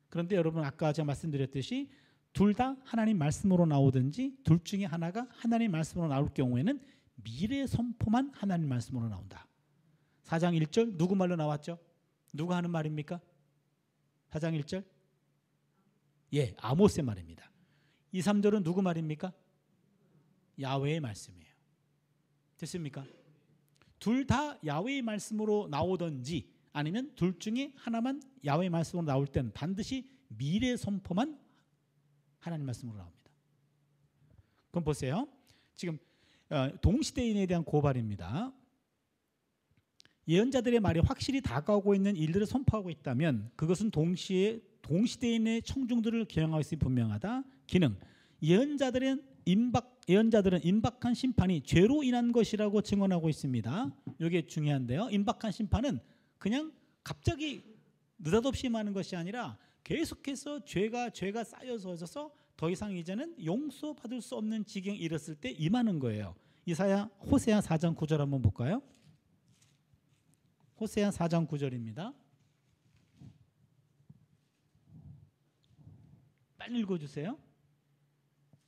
[SPEAKER 1] 그런데 여러분 아까 제가 말씀드렸듯이 둘 다 하나님 말씀으로 나오든지 둘 중에 하나가 하나님 말씀으로 나올 경우에는 미래 선포만 하나님 말씀으로 나온다. 4장 1절 누구 말로 나왔죠? 누가 하는 말입니까? 4장 1절? 예, 아모스의 말입니다. 2, 3절은 누구 말입니까? 야훼의 말씀이에요. 됐습니까? 둘 다 야훼의 말씀으로 나오든지 아니면 둘 중에 하나만 야훼의 말씀으로 나올 때는 반드시 미래 선포만 하나님 말씀으로 나옵니다. 그럼 보세요. 지금 동시대인에 대한 고발입니다. 예언자들의 말이 확실히 다가오고 있는 일들을 선포하고 있다면 그것은 동시대인의 청중들을 겨냥하고 있음이 분명하다. 기능. 예언자들은 임박한 심판이 죄로 인한 것이라고 증언하고 있습니다. 이게 중요한데요. 임박한 심판은 그냥 갑자기 느닷없이 임하는 것이 아니라 계속해서 죄가 쌓여서 더 이상 이제는 용서받을 수 없는 지경에 이르렀을 때 임하는 거예요. 호세아 4장 9절 한번 볼까요? 호세아 4장 9절입니다. 빨리 읽어주세요.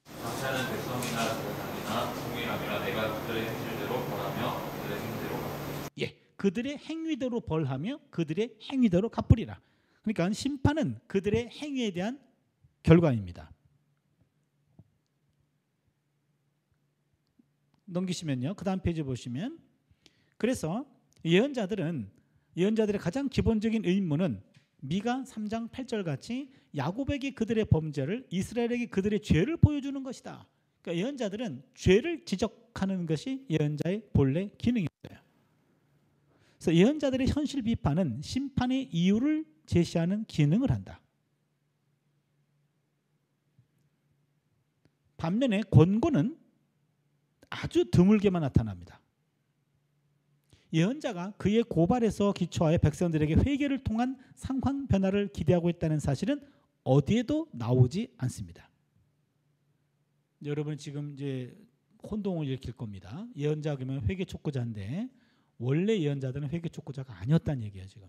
[SPEAKER 6] 장차는 백성이나 제사장이나 공의함이라 내가 그들의 행실대로 벌하며 그들의 행위대로 갚으리라.
[SPEAKER 1] 예, 그들의 행위대로 벌하며 그들의 행위대로 갚으리라. 그러니까 심판은 그들의 행위에 대한 결과입니다. 넘기시면요. 그 다음 페이지 보시면 그래서 예언자들의 가장 기본적인 의무는 미가 3장 8절 같이 야곱에게 그들의 범죄를 이스라엘에게 그들의 죄를 보여주는 것이다. 그러니까 예언자들은 죄를 지적하는 것이 예언자의 본래 기능이었어요. 그래서 예언자들의 현실 비판은 심판의 이유를 제시하는 기능을 한다. 반면에 권고는 아주 드물게만 나타납니다. 예언자가 그의 고발에서 기초하여 백성들에게 회개를 통한 상황 변화를 기대하고 있다는 사실은 어디에도 나오지 않습니다. 여러분 지금 이제 혼동을 일으킬 겁니다. 예언자 그러면 회개 촉구자인데 원래 예언자들은 회개 촉구자가 아니었다는 얘기예요. 지금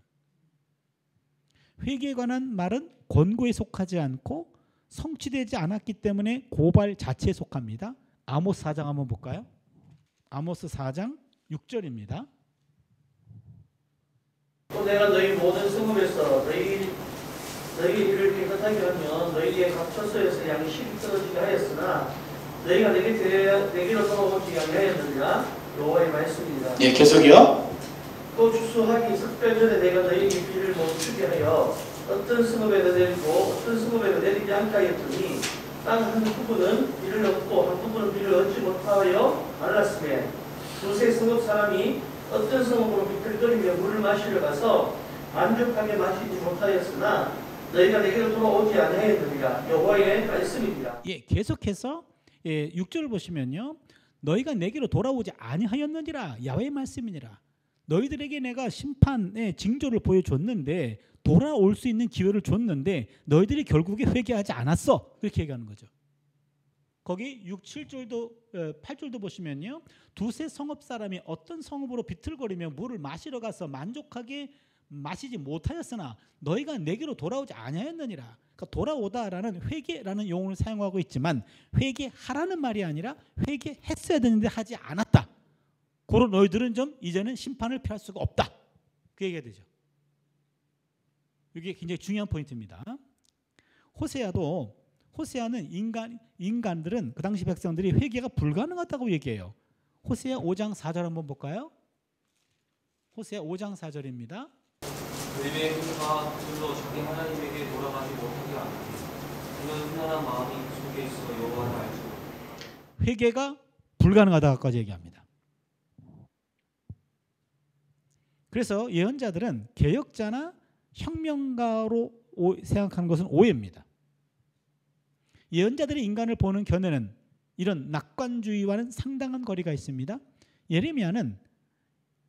[SPEAKER 1] 회개에 관한 말은 권고에 속하지 않고 성취되지 않았기 때문에 고발 자체에 속합니다. 아모스 4장 한번 볼까요? 아모스 4장 6절입니다.
[SPEAKER 5] 또 내가 너희 모든 성읍에서 너희 일을 깨끗하게 하면 너희의 각 처소에서 양이 실이 떨어지게 하였으나 너희가 내게로 돌아오지 아니하였느니라. 여호와의 말씀입니다.
[SPEAKER 4] 예, 계속이요.
[SPEAKER 5] 또 추수하기 삭별 전에 내가 너희에게 비를 멈추게 하여 어떤 성읍에도 내리고 어떤 성읍에도 내리지 않게 하였더니 땅 한 부분은 비를 얻고 한 부분은 비를 얻지 못하여 말랐으며 두세 성읍 사람이 어떤 성읍으로 비틀거리며 물을 마시러 가서 만족하게 마시지 못하였으나 너희가 내게로 돌아오지 아니하였느니라. 여호와의 말씀입니다.
[SPEAKER 1] 예, 계속해서 6절을 보시면요. 너희가 내게로 돌아오지 아니하였느니라. 야훼의 말씀이니라. 너희들에게 내가 심판의 징조를 보여줬는데 돌아올 수 있는 기회를 줬는데 너희들이 결국에 회개하지 않았어. 그렇게 얘기하는 거죠. 거기 6, 7절도 8절도 보시면요. 두세 성읍 사람이 어떤 성읍으로 비틀거리며 물을 마시러 가서 만족하게 마시지 못하였으나 너희가 내게로 돌아오지 아니하였느니라. 그러니까 돌아오다라는 회개라는 용어를 사용하고 있지만 회개하라는 말이 아니라 회개했어야 되는데 하지 않았다. 그런 너희들은 좀 이제는 심판을 피할 수가 없다. 그 얘기가 되죠. 이게 굉장히 중요한 포인트입니다. 호세아는 인간들은 그 당시 백성들이 회개가 불가능하다고 얘기해요. 호세아 5장 4절 한번 볼까요? 호세아 5장 4절입니다.
[SPEAKER 6] 그들의 행위가 그들로 자기 하나님에게 돌아가지 못하게 하니 그는 흔한 마음이 그 속에 있어 여호와를 알지 못하니
[SPEAKER 1] 회개가 불가능하다고까지 얘기합니다. 그래서 예언자들은 개혁자나 혁명가로 생각하는 것은 오해입니다. 예언자들이 인간을 보는 견해는 이런 낙관주의와는 상당한 거리가 있습니다. 예레미야는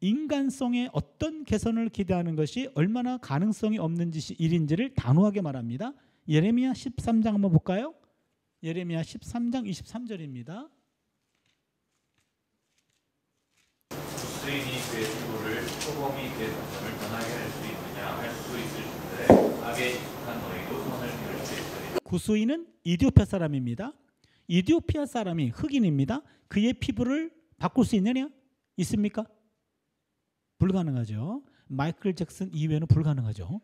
[SPEAKER 1] 인간성의 어떤 개선을 기대하는 것이 얼마나 가능성이 없는 일인지를 단호하게 말합니다. 예레미야 13장 한번 볼까요? 예레미야 13장 23절입니다.
[SPEAKER 7] 구스인이 그의 피부를 표범이 그의 단점을 변하게 할 수 있느냐 할 수 있을진데 악에 익숙한 너희도 손을 펼 수 있으리라.
[SPEAKER 1] 구스인은 이디오피아 사람입니다. 이디오피아 사람이 흑인입니다. 그의 피부를 바꿀 수 있느냐? 있습니까? 불가능하죠. 마이클 잭슨 이외에는 불가능하죠.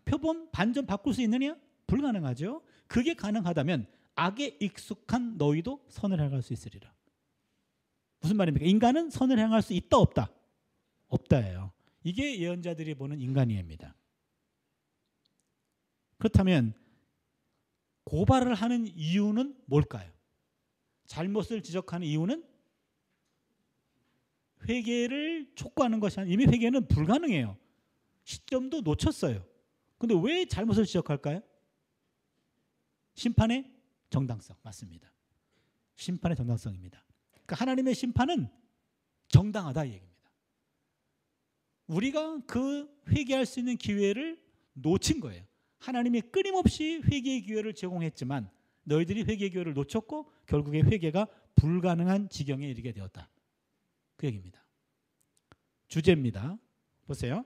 [SPEAKER 1] 표범 반점 바꿀 수 있느냐? 불가능하죠. 그게 가능하다면 악에 익숙한 너희도 선을 행할 수 있으리라. 무슨 말입니까? 인간은 선을 행할 수 있다 없다? 없다예요. 이게 예언자들이 보는 인간이입니다. 그렇다면 고발을 하는 이유는 뭘까요? 잘못을 지적하는 이유는 회개를 촉구하는 것이 아니라 이미 회개는 불가능해요. 시점도 놓쳤어요. 근데 왜 잘못을 지적할까요? 심판의 정당성. 맞습니다. 심판의 정당성입니다. 그러니까 하나님의 심판은 정당하다 이 얘기입니다. 우리가 그 회개할 수 있는 기회를 놓친 거예요. 하나님이 끊임없이 회개의 기회를 제공했지만 너희들이 회개의 기회를 놓쳤고 결국에 회개가 불가능한 지경에 이르게 되었다. 그 얘기입니다. 주제입니다. 보세요.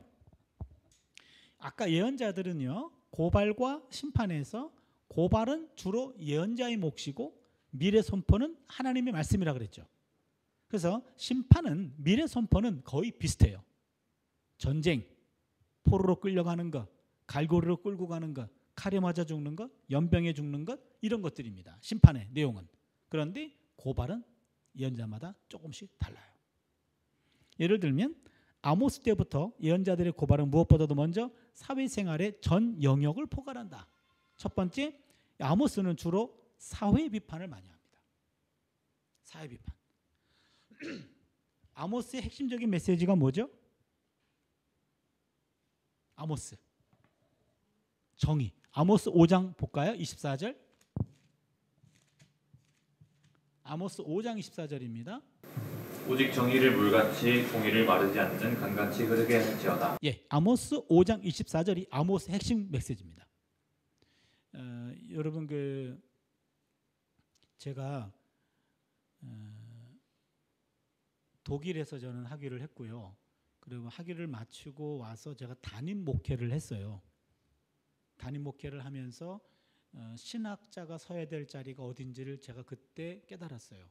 [SPEAKER 1] 아까 예언자들은요. 고발과 심판에서 고발은 주로 예언자의 몫이고 미래 선포는 하나님의 말씀이라 그랬죠. 그래서 심판은 미래 선포는 거의 비슷해요. 전쟁, 포로로 끌려가는 것, 갈고리로 끌고 가는 것, 칼에 맞아 죽는 것, 연병에 죽는 것 이런 것들입니다. 심판의 내용은. 그런데 고발은 예언자마다 조금씩 달라요. 예를 들면 아모스 때부터 예언자들의 고발은 무엇보다도 먼저 사회생활의 전 영역을 포괄한다. 첫 번째, 아모스는 주로 사회 비판을 많이 합니다. 사회 비판. 아모스의 핵심적인 메시지가 뭐죠? 아모스. 정의. 아모스 5장 볼까요? 24절. 아모스 5장 24절입니다.
[SPEAKER 7] 오직 정의를 물같이 공의를 마르지 않는 강같이 흐르게 할지어다.
[SPEAKER 1] 예, 아모스 5장 24절이 아모스 핵심 메시지입니다. 여러분 제가 독일에서 저는 학위를 했고요. 그리고 학위를 마치고 와서 제가 담임 목회를 했어요. 담임 목회를 하면서 신학자가 서야 될 자리가 어딘지를 제가 그때 깨달았어요.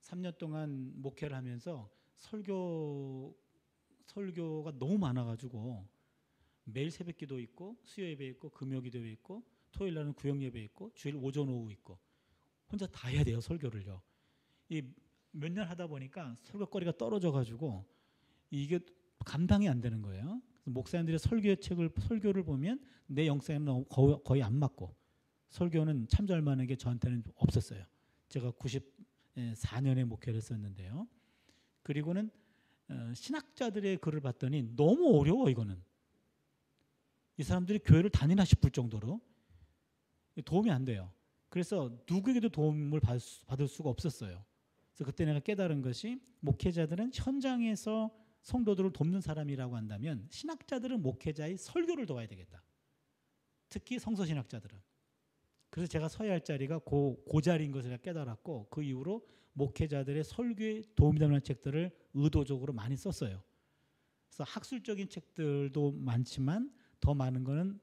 [SPEAKER 1] 3년 동안 목회를 하면서 설교가 너무 많아가지고 매일 새벽기도 있고 수요 예배 있고 금요 기도회 있고 토요일 날은 구역 예배 있고 주일 오전 오후 있고 혼자 다 해야 돼요. 설교를요. 이 몇 년 하다 보니까 설교거리가 떨어져가지고 이게 감당이 안 되는 거예요. 목사님들의 설교를 보면 내 영성에는 거의 안 맞고 설교는 참조할 만한 게 저한테는 없었어요. 제가 94년에 목회를 했었는데요. 그리고는 신학자들의 글을 봤더니 너무 어려워. 이거는 이 사람들이 교회를 다니나 싶을 정도로 도움이 안 돼요. 그래서 누구에게도 도움을 받을 수가 없었어요. 그래서 그때 내가 깨달은 것이 목회자들은 현장에서 성도들을 돕는 사람이라고 한다면 신학자들은 목회자의 설교를 도와야 되겠다. 특히 성서신학자들은. 그래서 제가 서야 할 자리가 그 자리인 것을 깨달았고 그 이후로 목회자들의 설교에 도움이 되는 책들을 의도적으로 많이 썼어요. 그래서 학술적인 책들도 많지만 더 많은 거는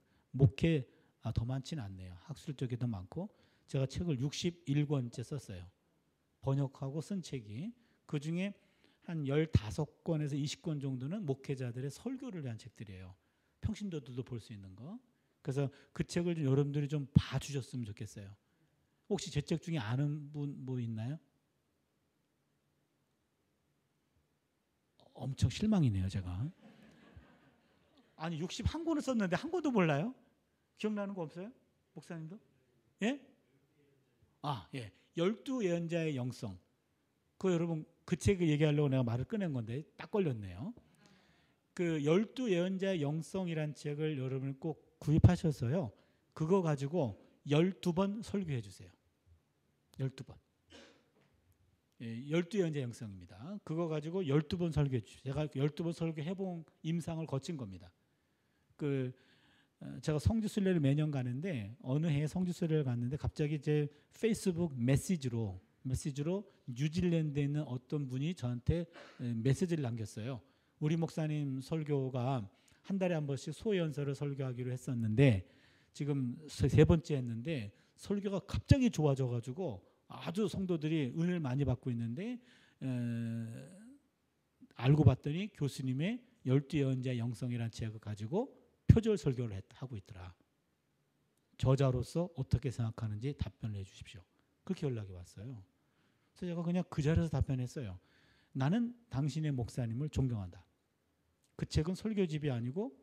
[SPEAKER 1] 더 많지는 않네요. 학술적이 더 많고 제가 책을 61권째 썼어요. 번역하고 쓴 책이 그중에 한 15권에서 20권 정도는 목회자들의 설교를 위한 책들이에요. 평신도들도 볼 수 있는 거. 그래서 그 책을 좀 여러분들이 좀 봐주셨으면 좋겠어요. 혹시 제 책 중에 아는 분 뭐 있나요? 엄청 실망이네요, 제가. 아니 61권을 썼는데 한 권도 몰라요? 기억나는 거 없어요? 목사님도? 예? 예. 12예언자의 영성. 여러분 그 책을 얘기하려고 내가 말을 꺼낸 건데 딱 걸렸네요. 그 12예언자의 영성이란 책을 여러분 꼭 구입하셔서요. 그거 가지고 12번 설교해 주세요. 12번. 12연자 영성입니다. 그거 가지고 12번 설교해 주십시오. 제가 12번 설교해 본 임상을 거친 겁니다. 제가 성지순례를 매년 가는데 어느 해에 성지순례를 갔는데 갑자기 제 페이스북 메시지로 뉴질랜드에 있는 어떤 분이 저한테 메시지를 남겼어요. 우리 목사님 설교가 한 달에 한 번씩 소연설을 설교하기로 했었는데 지금 세 번째 했는데 설교가 갑자기 좋아져가지고 아주 성도들이 은혜를 많이 받고 있는데 알고 봤더니 교수님의 12연자 영성이라는 책을 가지고 표절 설교를 하고 있더라. 저자로서 어떻게 생각하는지 답변을 해 주십시오. 그렇게 연락이 왔어요. 그래서 제가 그냥 그 자리에서 답변했어요. 나는 당신의 목사님을 존경한다. 그 책은 설교집이 아니고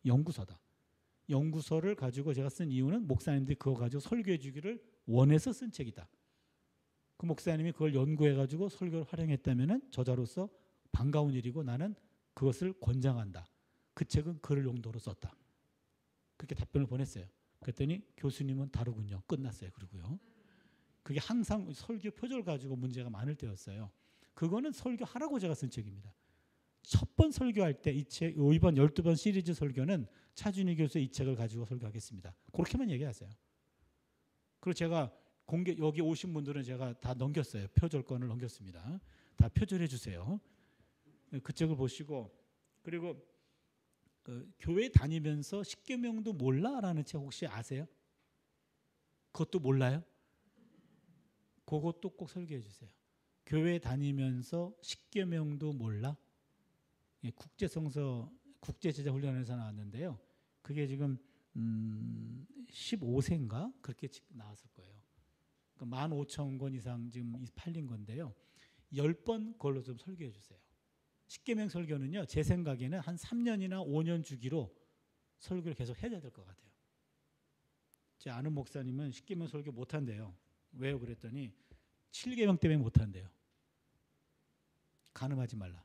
[SPEAKER 1] 연구서다. 연구서를 가지고 제가 쓴 이유는 목사님들이 그거 가지고 설교해 주기를 원해서 쓴 책이다. 그 목사님이 그걸 연구해 가지고 설교를 활용했다면 저자로서 반가운 일이고 나는 그것을 권장한다. 그 책은 그럴 용도로 썼다. 그렇게 답변을 보냈어요. 그랬더니 교수님은 다르군요. 끝났어요. 그러고요. 그게 항상 설교 표절 가지고 문제가 많을 때였어요. 그거는 설교하라고 제가 쓴 책입니다. 첫 번 설교할 때 이 책, 이번 12번 시리즈 설교는 차준희 교수의 이 책을 가지고 설교하겠습니다. 그렇게만 얘기하세요. 그리고 제가 여기 오신 분들은 제가 다 넘겼어요. 표절권을 넘겼습니다. 다 표절해 주세요. 그 책을 보시고 그리고 교회 다니면서 십계명도 몰라라는 책 혹시 아세요? 그것도 몰라요? 그것도 꼭 설교해 주세요. 교회 다니면서 십계명도 몰라? 국제성서 국제제자 훈련에서 나왔는데요. 그게 지금 15세인가 그렇게 나왔을 거예요. 그러니까 15,000권 이상 지금 팔린 건데요. 10번 그걸로 좀 설교해 주세요. 십계명 설교는요. 제 생각에는 한 3년이나 5년 주기로 설교를 계속 해야 될 것 같아요. 제 아는 목사님은 십계명 설교 못한대요. 왜요? 그랬더니 7계명 때문에 못한대요. 간음하지 말라.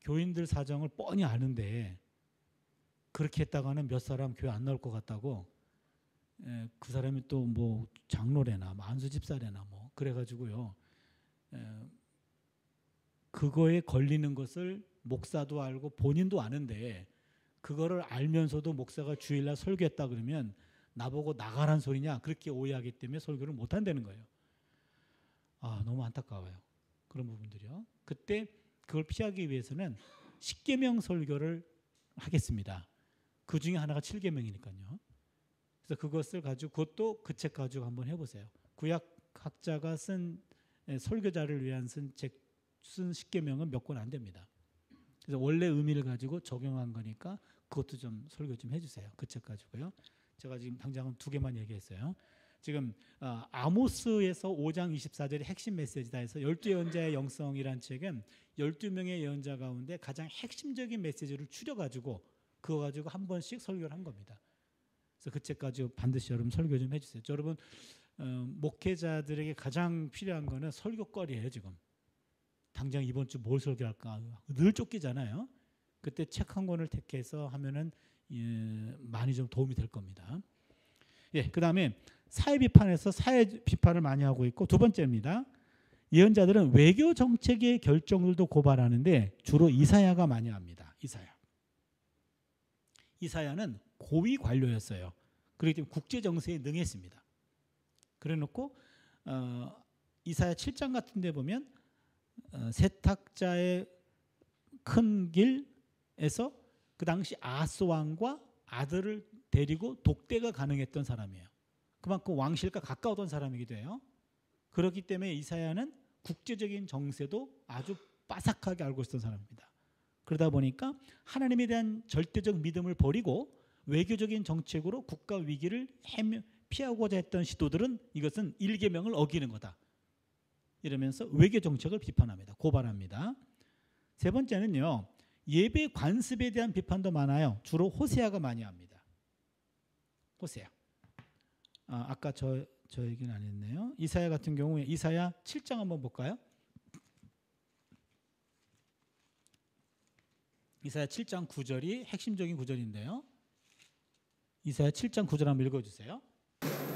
[SPEAKER 1] 교인들 사정을 뻔히 아는데 그렇게 했다가는 몇 사람 교회 안 나올 것 같다고 그 사람이 또 뭐 장로래나 만수 집사래나 뭐 그래가지고요. 그거에 걸리는 것을 목사도 알고 본인도 아는데 그거를 알면서도 목사가 주일날 설교했다 그러면 나보고 나가란 소리냐 그렇게 오해하기 때문에 설교를 못 한다는 거예요. 아 너무 안타까워요. 그런 부분들이요. 그때 그걸 피하기 위해서는 십계명 설교를 하겠습니다. 그 중에 하나가 7계명이니까요. 그래서 그것을 가지고 그것도 그 책 가지고 한번 해보세요. 구약학자가 쓴 설교자를 위한 쓴 십계명은 몇 권 안 됩니다. 그래서 원래 의미를 가지고 적용한 거니까 그것도 좀 설교 좀 해주세요. 그 책 가지고요. 제가 지금 당장은 2개만 얘기했어요. 지금 아모스에서 5장 24절의 핵심 메시지다 해서 12연자의 영성이란 책은 12명의 예언자 가운데 가장 핵심적인 메시지를 추려가지고 그거 가지고 한 번씩 설교를 한 겁니다. 그래서 그 책 가지고 반드시 여러분 설교 좀 해주세요. 여러분 목회자들에게 가장 필요한 거는 설교거리예요. 지금 당장 이번 주 뭘 설교할까 늘 쫓기잖아요. 그때 책 한 권을 택해서 하면은 많이 좀 도움이 될 겁니다. 예, 그 다음에 사회 비판에서 사회 비판을 많이 하고 있고 두 번째입니다. 예언자들은 외교 정책의 결정들도 고발하는데 주로 이사야가 많이 합니다. 이사야는 고위 관료였어요. 그렇기 때문에 국제 정세에 능했습니다. 그래놓고 이사야 7장 같은 데 보면 세탁자의 큰 길에서 그 당시 아하스 왕과 아들을 데리고 독대가 가능했던 사람이에요. 그만큼 왕실과 가까웠던 사람이기도 해요. 그렇기 때문에 이사야는 국제적인 정세도 아주 빠삭하게 알고 있었던 사람입니다. 그러다 보니까 하나님에 대한 절대적 믿음을 버리고 외교적인 정책으로 국가 위기를 피하고자 했던 시도들은 이것은 1계명을 어기는 거다. 이러면서 외교 정책을 비판합니다. 고발합니다. 세 번째는요. 예배 관습에 대한 비판도 많아요. 주로 호세아가 많이 합니다. 호세아. 아까 저 얘기는 안 했네요. 이사야 같은 경우에 이사야 7장 한번 볼까요? 이사야 7장 9절이 핵심적인 구절인데요. 이사야 7장 9절 한번 읽어주세요.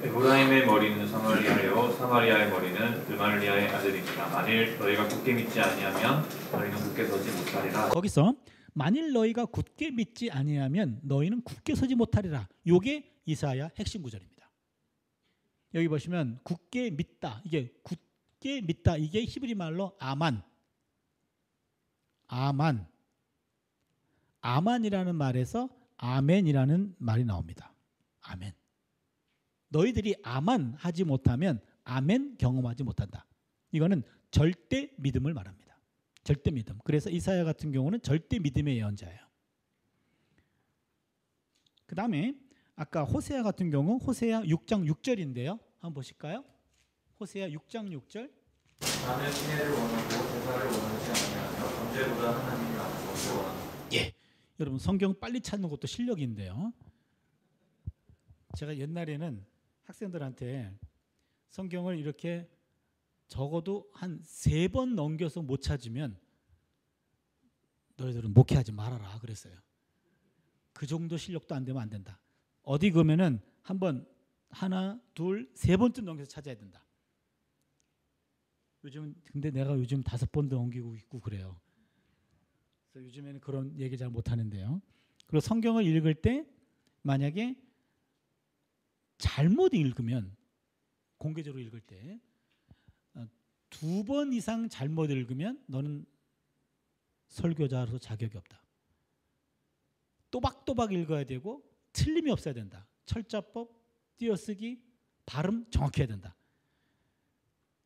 [SPEAKER 7] 에브라임의 머리는 사마리아요 사마리아의 머리는 르말리아의 아들이니라. 만일 너희가 굳게 믿지 아니하면 너희는 굳게 서지 못하리라.
[SPEAKER 1] 거기서 만일 너희가 굳게 믿지 아니하면 너희는 굳게 서지 못하리라. 요게 이사야 핵심 구절입니다. 여기 보시면 굳게 믿다, 이게 굳게 믿다, 이게 히브리 말로 아만이라는 말에서 아멘이라는 말이 나옵니다. 아멘. 너희들이 아만 하지 못하면 아멘 경험하지 못한다. 이거는 절대 믿음을 말합니다. 절대 믿음. 그래서 이사야 같은 경우는 절대 믿음의 예언자예요. 그 다음에 아까 호세아 같은 경우 호세아 6장 6절인데요. 한번 보실까요? 호세아 6장 6절.
[SPEAKER 6] 나는 신혜를 원하고 대사를 원하지 아니하며 범죄보다 하나님을 아는 것을 원한다.
[SPEAKER 1] 예. 여러분 성경 빨리 찾는 것도 실력인데요. 제가 옛날에는 학생들한테 성경을 이렇게 적어도 한 3번 넘겨서 못 찾으면 너희들은 목회하지 말아라 그랬어요. 그 정도 실력도 안 되면 안 된다. 어디 가면은 한번 하나, 둘, 3번쯤 넘겨서 찾아야 된다. 요즘 근데 내가 요즘 5번도 넘기고 있고 그래요. 그래서 요즘에는 그런 얘기 잘 못 하는데요. 그리고 성경을 읽을 때 만약에 잘못 읽으면 공개적으로 읽을 때 2번 이상 잘못 읽으면 너는 설교자로서 자격이 없다. 또박또박 읽어야 되고 틀림이 없어야 된다. 철자법, 띄어쓰기, 발음 정확해야 된다.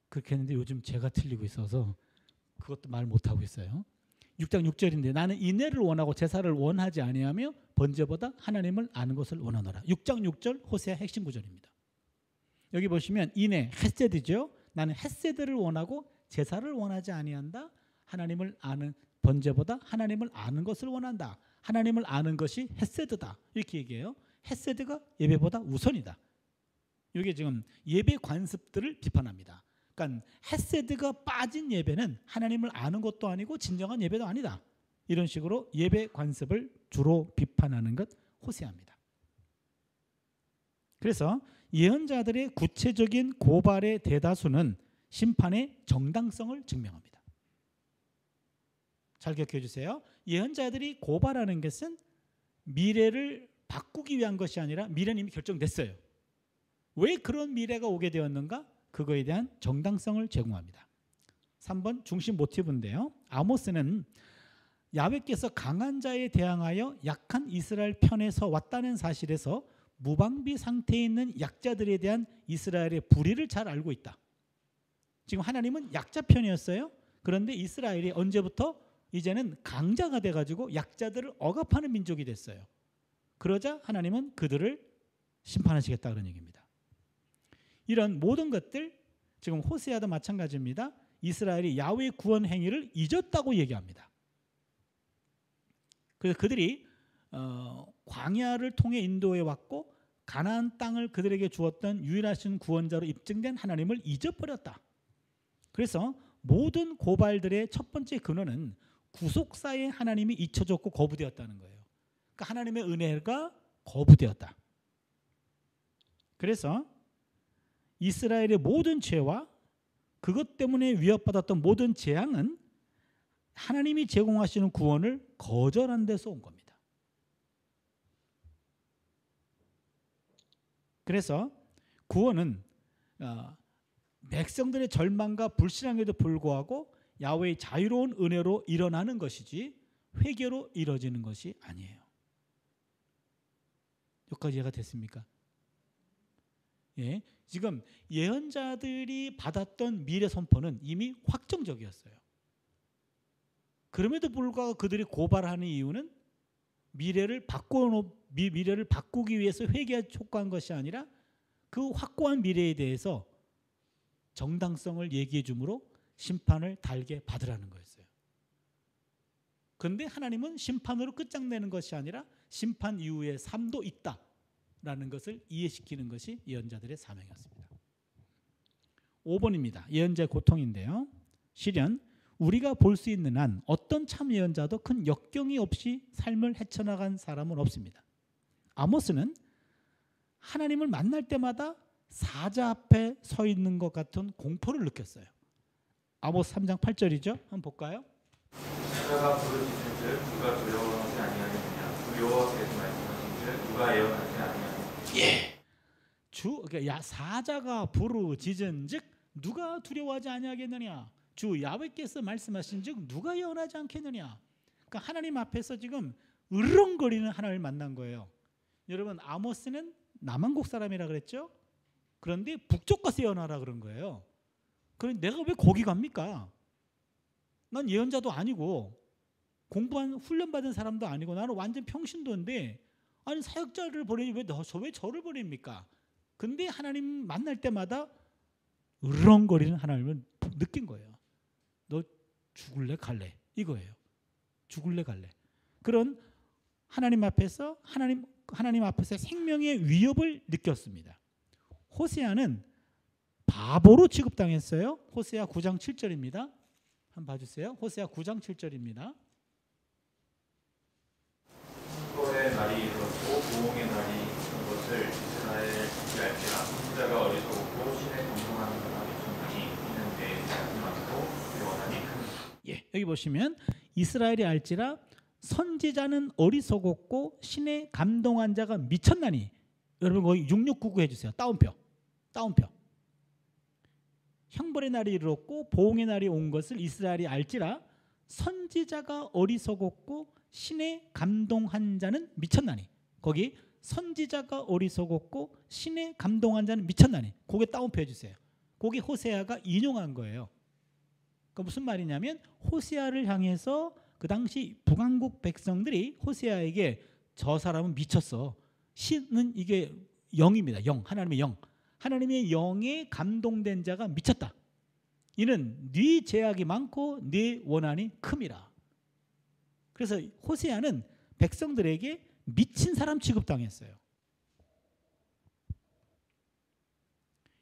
[SPEAKER 1] 그렇게 했는데 요즘 제가 틀리고 있어서 그것도 말 못하고 있어요. 6장 6절인데 나는 인애를 원하고 제사를 원하지 아니하며 번제보다 하나님을 아는 것을 원하노라. 6장 6절 호세아 핵심 구절입니다. 여기 보시면 인애, 헤세드죠. 나는 헤세드를 원하고 제사를 원하지 아니한다. 하나님을 아는 번제보다 하나님을 아는 것을 원한다. 하나님을 아는 것이 헤세드다. 이렇게 얘기해요. 헤세드가 예배보다 우선이다. 이게 지금 예배 관습들을 비판합니다. 그러니까 헤세드가 빠진 예배는 하나님을 아는 것도 아니고 진정한 예배도 아니다. 이런 식으로 예배 관습을 주로 비판하는 것 호세아입니다. 그래서 예언자들의 구체적인 고발의 대다수는 심판의 정당성을 증명합니다. 잘 기억해 주세요. 예언자들이 고발하는 것은 미래를 바꾸기 위한 것이 아니라 미래는 이미 결정됐어요. 왜 그런 미래가 오게 되었는가? 그거에 대한 정당성을 제공합니다. 3번 중심 모티브인데요. 아모스는 야훼께서 강한 자에 대항하여 약한 이스라엘 편에 서 왔다는 사실에서 무방비 상태에 있는 약자들에 대한 이스라엘의 불의를 잘 알고 있다. 지금 하나님은 약자 편이었어요. 그런데 이스라엘이 언제부터 이제는 강자가 돼가지고 약자들을 억압하는 민족이 됐어요. 그러자 하나님은 그들을 심판하시겠다 그런 얘기입니다. 이런 모든 것들 지금 호세아도 마찬가지입니다. 이스라엘이 야훼 구원 행위를 잊었다고 얘기합니다. 그래서 그들이 광야를 통해 인도해 왔고 가나안 땅을 그들에게 주었던 유일하신 구원자로 입증된 하나님을 잊어버렸다. 그래서 모든 고발들의 첫 번째 근원은 구속사에 하나님이 잊혀졌고 거부되었다는 거예요. 그러니까 하나님의 은혜가 거부되었다. 그래서 이스라엘의 모든 죄와 그것 때문에 위협받았던 모든 재앙은 하나님이 제공하시는 구원을 거절한 데서 온 겁니다. 그래서 구원은 백성들의 절망과 불신앙에도 불구하고 야훼의 자유로운 은혜로 일어나는 것이지 회개로 이루어지는 것이 아니에요. 여기까지 이해가 됐습니까? 예, 지금 예언자들이 받았던 미래 선포는 이미 확정적이었어요. 그럼에도 불구하고 그들이 고발하는 이유는 미래를 바꾸기 위해서 회개에 촉구한 것이 아니라 그 확고한 미래에 대해서 정당성을 얘기해 주므로 심판을 달게 받으라는 거였어요. 그런데 하나님은 심판으로 끝장내는 것이 아니라 심판 이후의 삶도 있다라는 것을 이해시키는 것이 예언자들의 사명이었습니다. 5번입니다. 예언자의 고통인데요. 실현, 우리가 볼 수 있는 한 어떤 참 예언자도 큰 역경이 없이 삶을 헤쳐나간 사람은 없습니다. 아모스는 하나님을 만날 때마다 사자 앞에 서 있는 것 같은 공포를 느꼈어요. 아모스 3장 8절이죠. 한번 볼까요?
[SPEAKER 7] 사자가 부르짖은즉 누가 두려워하지 아니하느냐 주 여호와께서 말씀하신즉 누가 예언하지 아니하느냐.
[SPEAKER 1] 예. 그러니까 사자가 부르짖은즉 누가 두려워하지 아니하겠느냐. 주 야훼께서 말씀하신즉 누가 예언하지 않겠느냐. 그러니까 하나님 앞에서 지금 으르렁거리는 하나님을 만난 거예요. 여러분 아모스는 남한국 사람이라 그랬죠. 그런데 북쪽 가서 예언하라 그런 거예요. 그럼 내가 왜 거기 갑니까? 난 예언자도 아니고 공부한 훈련받은 사람도 아니고 나는 완전 평신도인데 아니 사역자를 보내니 왜 저를 보냅니까? 근데 하나님 만날 때마다 으르렁거리는 하나님을 느낀 거예요. 너 죽을래 갈래 이거예요. 죽을래 갈래. 그런 하나님 앞에서 하나님 앞에서 생명의 위협을 느꼈습니다. 호세아는 바보로 취급당했어요. 호세아 9장 7절입니다. 한번 봐주세요. 호세아 9장 7절입니다.
[SPEAKER 7] 선거의 날이 이르렀고 부흥의 날이 이른 것을 이스라엘이 알지라 선지자가 어리석고 신에 동동하는 사람이 충분히 이는 내 자녀 많고 영원하니 큰.
[SPEAKER 1] 예, 여기 보시면 이스라엘이 알지라 선지자는 어리석었고 신에 감동한 자가 미쳤나니. 여러분 거기 6699 해주세요. 따옴표. 형벌의 날이 이르렀고 보응의 날이 온 것을 이스라엘이 알지라 선지자가 어리석었고 신에 감동한 자는 미쳤나니. 거기 선지자가 어리석었고 신에 감동한 자는 미쳤나니. 거기에 따옴표 해주세요. 거기 호세아가 인용한 거예요. 그러니까 무슨 말이냐면 호세아를 향해서 그 당시 북왕국 백성들이 호세아에게 저 사람은 미쳤어. 신은 이게 영입니다. 영, 하나님의 영. 하나님의 영에 감동된 자가 미쳤다. 이는 네 죄악이 많고 네 원한이 큼이라. 그래서 호세아는 백성들에게 미친 사람 취급당했어요.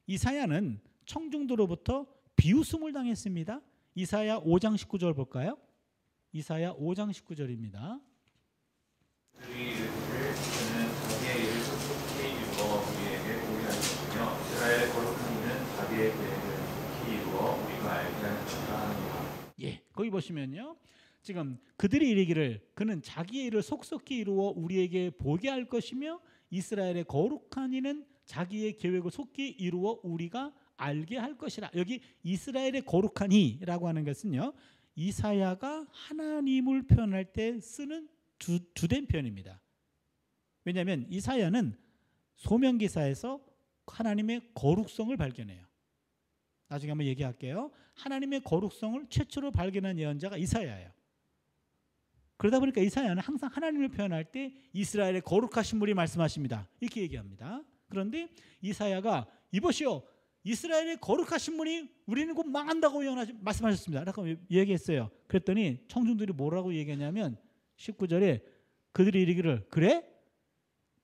[SPEAKER 1] 이사야는 청중들로부터 비웃음을 당했습니다. 이사야 5장 19절 볼까요? 이사야 5장 19절입니다.
[SPEAKER 7] 그들이 이르기를 그는 자기의 일을 속히 이루어 우리에게 보게 하셨으며 이스라엘의 거룩한 이는 자기의 계획을 속히 이루어 우리가 알게 하였다 하느니라.
[SPEAKER 1] 예, 거기 보시면요. 지금 그들이 이르기를 그는 자기의 일을 속속히 이루어 우리에게 보게 할 것이며 이스라엘의 거룩한 이는 자기의 계획을 속히 이루어 우리가 알게 할 것이라. 여기 이스라엘의 거룩한 이라고 하는 것은요. 이사야가 하나님을 표현할 때 쓰는 주된 표현입니다. 왜냐하면 이사야는 소명기사에서 하나님의 거룩성을 발견해요. 나중에 한번 얘기할게요. 하나님의 거룩성을 최초로 발견한 예언자가 이사야예요. 그러다 보니까 이사야는 항상 하나님을 표현할 때 이스라엘의 거룩하신 분이 말씀하십니다. 이렇게 얘기합니다. 그런데 이사야가 이보시오 이스라엘의 거룩하신 분이 우리는 곧 망한다고 말씀하셨습니다. 라고 얘기했어요. 그랬더니 청중들이 뭐라고 얘기했냐면 19절에 그들이 이르기를 그래?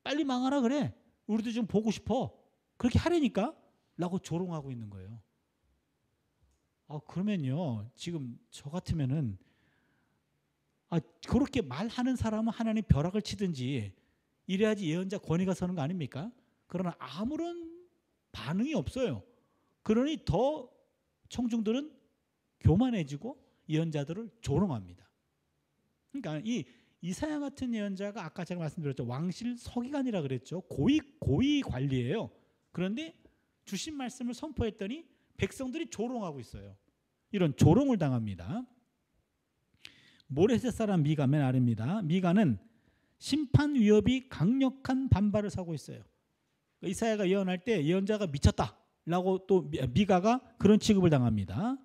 [SPEAKER 1] 빨리 망하라 그래. 우리도 좀 보고 싶어. 그렇게 하려니까? 라고 조롱하고 있는 거예요. 그러면요. 지금 저 같으면은 그렇게 말하는 사람은 하나님 벼락을 치든지 이래야지 예언자 권위가 서는 거 아닙니까? 그러나 아무런 반응이 없어요. 그러니 더 청중들은 교만해지고 예언자들을 조롱합니다. 그러니까 이 이사야 같은 예언자가 아까 제가 말씀드렸죠. 왕실 서기관이라 그랬죠. 고위 관리예요. 그런데 주신 말씀을 선포했더니 백성들이 조롱하고 있어요. 이런 조롱을 당합니다. 모레셋 사람 미가 맨 아래입니다. 미가는 심판 위협이 강력한 반발을 사고 있어요. 이사야가 예언할 때 예언자가 미쳤다라고 또 미가가 그런 취급을 당합니다.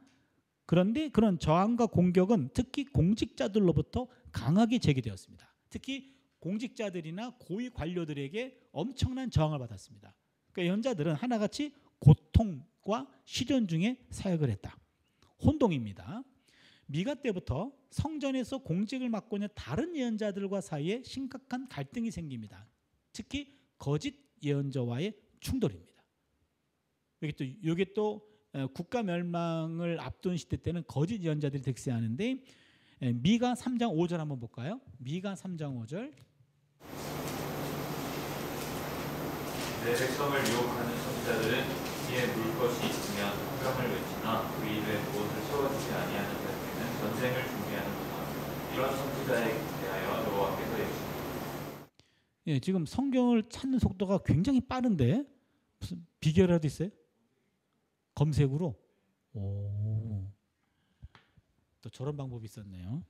[SPEAKER 1] 그런데 그런 저항과 공격은 특히 공직자들로부터 강하게 제기되었습니다. 특히 공직자들이나 고위 관료들에게 엄청난 저항을 받았습니다. 그러니까 예언자들은 하나같이 고통과 시련 중에 사역을 했다. 혼동입니다. 미가 때부터 성전에서 공직을 맡고 있는 다른 예언자들과 사이에 심각한 갈등이 생깁니다. 특히 거짓 예언자와의 충돌입니다. 여기 또 국가 멸망을 앞둔 시대 때는 거짓 예언자들이 득세하는데 미가 3장 5절 한번 볼까요? 미가 3장 5절
[SPEAKER 7] 내 백성을 유혹하는 자들은 이에 물 것이 있으면 성경을 외치나 그 입에 무엇을 채워주지 아니하는 자들에게는 전쟁을 준비하는구나. 이런 선지자에 대하여 여호와께서 이르시되.
[SPEAKER 1] 예, 지금 성경을 찾는 속도가 굉장히 빠른데 무슨 비결이라도 있어요? 검색으로? 오, 또 저런 방법이 있었네요.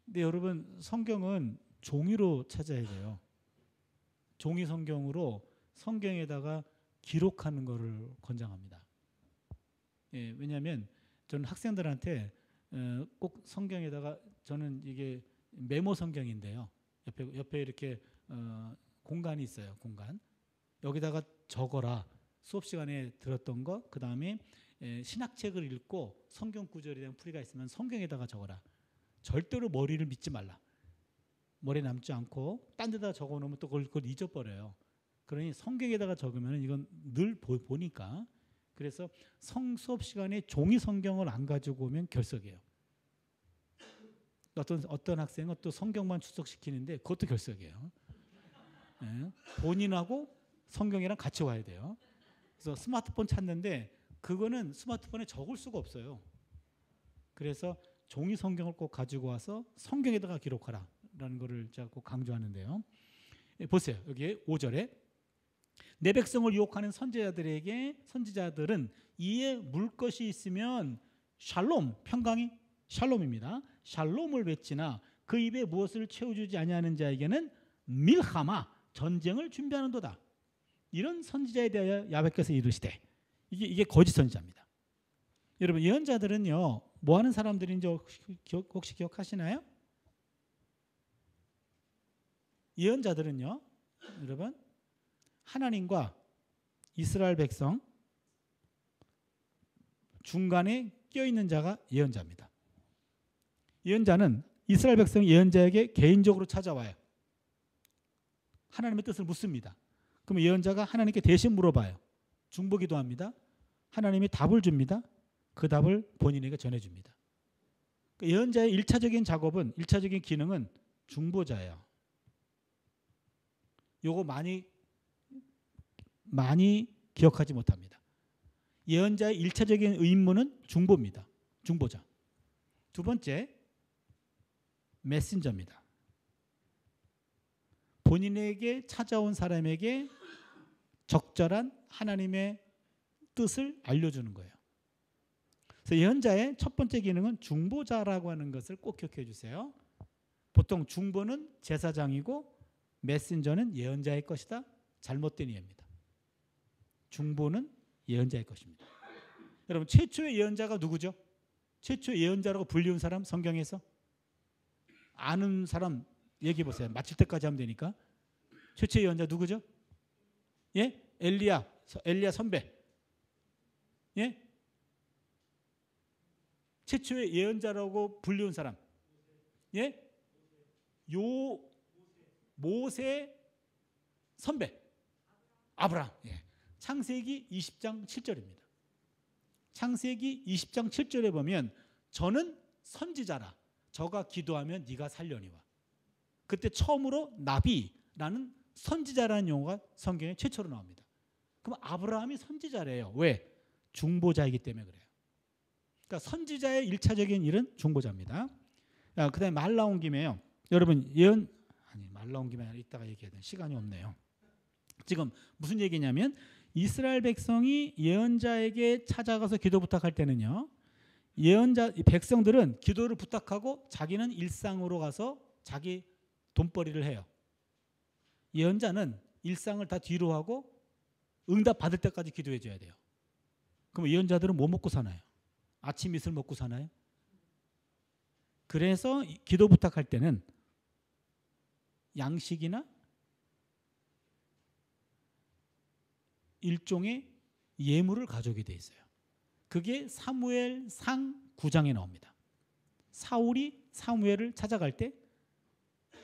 [SPEAKER 1] 근데 여러분, 성경은 종이로 찾아야 돼요. 종이 성경으로 성경에다가 기록하는 것을 권장합니다. 예, 왜냐하면 저는 학생들한테 꼭 성경에다가, 저는 이게 메모 성경인데요. 옆에 이렇게 공간이 있어요. 공간. 여기다가 적어라. 수업 시간에 들었던 거, 그 다음에 신학책을 읽고 성경 구절에 대한 풀이가 있으면 성경에다가 적어라. 절대로 머리를 믿지 말라. 머리에 남지 않고 딴 데다가 적어놓으면 또 그걸 잊어버려요. 그러니 성경에다가 적으면 이건 늘 보니까. 그래서 수업 시간에 종이 성경을 안 가지고 오면 결석이에요. 어떤 학생은 또 성경만 출석시키는데 그것도 결석이에요. 네. 본인하고 성경이랑 같이 와야 돼요. 그래서 스마트폰 찾는데 그거는 스마트폰에 적을 수가 없어요. 그래서 종이 성경을 꼭 가지고 와서 성경에다가 기록하라 라는 것을 제가 꼭 강조하는데요. 보세요. 여기 5절에 내 백성을 유혹하는 선지자들은 이에 물 것이 있으면 샬롬, 평강이 샬롬입니다. 샬롬을 외치나 그 입에 무엇을 채워주지 아니하는 자에게는 밀하마, 전쟁을 준비하는도다. 이런 선지자에 대하여 야훼께서 이르시되, 이게 거짓 선지자입니다. 여러분, 예언자들은요 뭐 하는 사람들인지 혹시 기억하시나요? 예언자들은요, 여러분, 하나님과 이스라엘 백성 중간에 껴있는 자가 예언자입니다. 예언자는 이스라엘 백성 예언자에게 개인적으로 찾아와요. 하나님의 뜻을 묻습니다. 그럼 예언자가 하나님께 대신 물어봐요. 중보기도 합니다. 하나님이 답을 줍니다. 그 답을 본인에게 전해줍니다. 그러니까 예언자의 1차적인 작업은, 1차적인 기능은 중보자예요. 요거 많이 기억하지 못합니다. 예언자의 1차적인 임무는 중보입니다. 중보자. 두 번째, 메신저입니다. 본인에게 찾아온 사람에게 적절한 하나님의 뜻을 알려주는 거예요. 그래서 예언자의 첫 번째 기능은 중보자라고 하는 것을 꼭 기억해 주세요. 보통 중보는 제사장이고 메신저는 예언자의 것이다. 잘못된 이해입니다. 중보는 예언자의 것입니다. 여러분, 최초의 예언자가 누구죠? 최초의 예언자라고 불리운 사람, 성경에서 아는 사람 얘기해 보세요. 마칠 때까지 하면 되니까. 최초의 예언자 누구죠? 예? 엘리야 선배. 예? 최초의 예언자라고 불리운 사람. 예? 모세 선배. 아브라함. 예. 창세기 20장 7절입니다. 창세기 20장 7절에 보면 저는 선지자라. 저가 기도하면 네가 살려니와. 그때 처음으로 나비라는 선지자라는 용어가 성경에 최초로 나옵니다. 그럼 아브라함이 선지자래요. 왜? 중보자이기 때문에 그래요. 그러니까 선지자의 1차적인 일은 중보자입니다. 그 다음에 말 나온 김에요. 여러분, 말 나온 김에 이따가 얘기해야 돼. 시간이 없네요. 지금 무슨 얘기냐면 이스라엘 백성이 예언자에게 찾아가서 기도 부탁할 때는요, 백성들은 기도를 부탁하고 자기는 일상으로 가서 자기 돈벌이를 해요. 예언자는 일상을 다 뒤로 하고 응답 받을 때까지 기도해 줘야 돼요. 그럼 예언자들은 뭐 먹고 사나요? 아침 이슬 먹고 사나요? 그래서 기도 부탁할 때는 양식이나 일종의 예물을 가져오게 돼 있어요. 그게 사무엘상 9장에 나옵니다. 사울이 사무엘을 찾아갈 때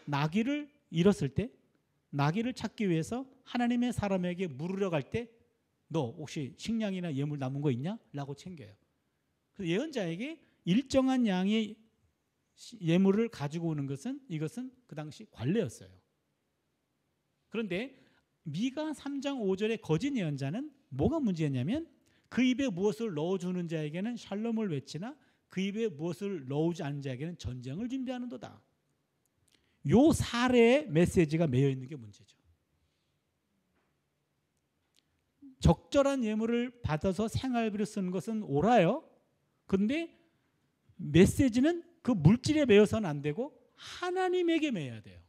[SPEAKER 1] 나귀를 잃었을 때 나귀를 찾기 위해서 하나님의 사람에게 물으러 갈 때 너 혹시 식량이나 예물 남은 거 있냐? 라고 챙겨요. 그래서 예언자에게 일정한 양의 예물을 가지고 오는 것은 이것은 그 당시 관례였어요. 그런데 미가 3장 5절의 거짓 예언자는 뭐가 문제였냐면 그 입에 무엇을 넣어주는 자에게는 샬롬을 외치나 그 입에 무엇을 넣어주지 않는 자에게는 전쟁을 준비하는도다. 요 사례의 메시지가 매여 있는 게 문제죠. 적절한 예물을 받아서 생활비로 쓰는 것은 옳아요. 그런데 메시지는 그 물질에 매여서는 안 되고 하나님에게 매여야 돼요.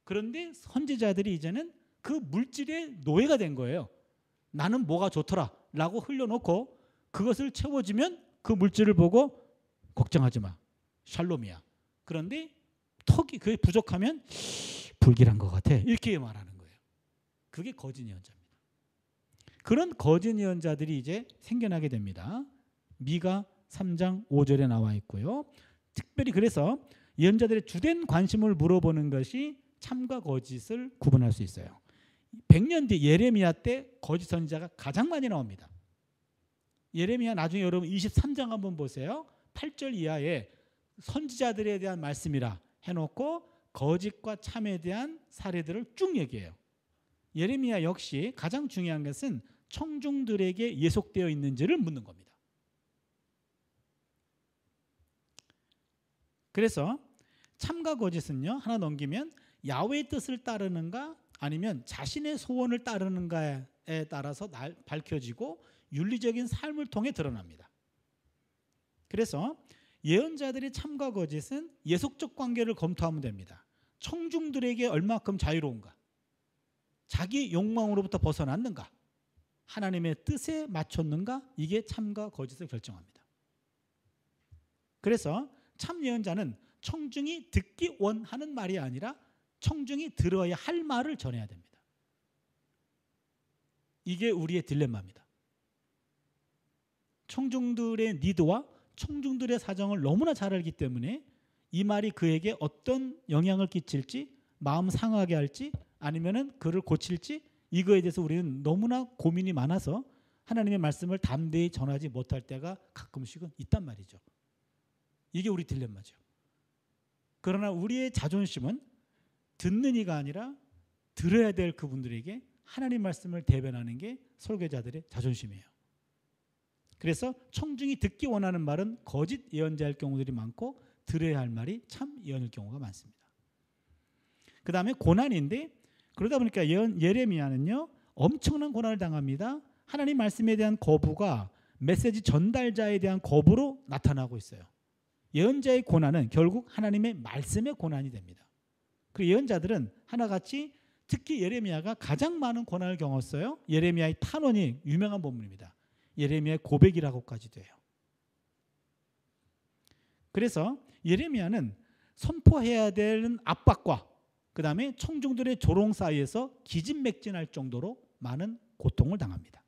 [SPEAKER 1] 그런데 선지자들이 이제는 그 물질의 노예가 된 거예요. 나는 뭐가 좋더라 라고 흘려놓고 그것을 채워주면 그 물질을 보고 걱정하지 마. 샬롬이야. 그런데 턱이 그게 부족하면 불길한 것 같아. 이렇게 말하는 거예요. 그게 거짓 예언자입니다. 그런 거짓 예언자들이 이제 생겨나게 됩니다. 미가 3장 5절에 나와 있고요. 특별히 그래서 예언자들의 주된 관심을 물어보는 것이 참과 거짓을 구분할 수 있어요. 100년 뒤 예레미야 때 거짓 선지자가 가장 많이 나옵니다. 예레미야 나중에 여러분 23장 한번 보세요. 8절 이하에 선지자들에 대한 말씀이라 해놓고 거짓과 참에 대한 사례들을 쭉 얘기해요. 예레미야 역시 가장 중요한 것은 청중들에게 예속되어 있는지를 묻는 겁니다. 그래서 참과 거짓은요, 하나 넘기면 야훼의 뜻을 따르는가 아니면 자신의 소원을 따르는가에 따라서 밝혀지고 윤리적인 삶을 통해 드러납니다. 그래서 예언자들의 참과 거짓은 예속적 관계를 검토하면 됩니다. 청중들에게 얼마큼 자유로운가, 자기 욕망으로부터 벗어났는가, 하나님의 뜻에 맞췄는가, 이게 참과 거짓을 결정합니다. 그래서 참 예언자는 청중이 듣기 원하는 말이 아니라 청중이 들어야 할 말을 전해야 됩니다. 이게 우리의 딜레마입니다. 청중들의 니드와 청중들의 사정을 너무나 잘 알기 때문에 이 말이 그에게 어떤 영향을 끼칠지, 마음 상하게 할지 아니면은 그를 고칠지, 이거에 대해서 우리는 너무나 고민이 많아서 하나님의 말씀을 담대히 전하지 못할 때가 가끔씩은 있단 말이죠. 이게 우리 딜레마죠. 그러나 우리의 자존심은 듣는 이가 아니라 들어야 될 그분들에게 하나님 말씀을 대변하는 게 설교자들의 자존심이에요. 그래서 청중이 듣기 원하는 말은 거짓 예언자일 경우들이 많고 들어야 할 말이 참 예언일 경우가 많습니다. 그 다음에 고난인데, 그러다 보니까 예레미야는요 엄청난 고난을 당합니다. 하나님 말씀에 대한 거부가 메시지 전달자에 대한 거부로 나타나고 있어요. 예언자의 고난은 결국 하나님의 말씀의 고난이 됩니다. 그리고 예언자들은 하나같이 특히 예레미야가 가장 많은 고난을 겪었어요. 예레미야의 탄원이 유명한 본문입니다. 예레미야의 고백이라고까지도 해요. 그래서 예레미야는 선포해야 되는 압박과 그 다음에 청중들의 조롱 사이에서 기진맥진할 정도로 많은 고통을 당합니다.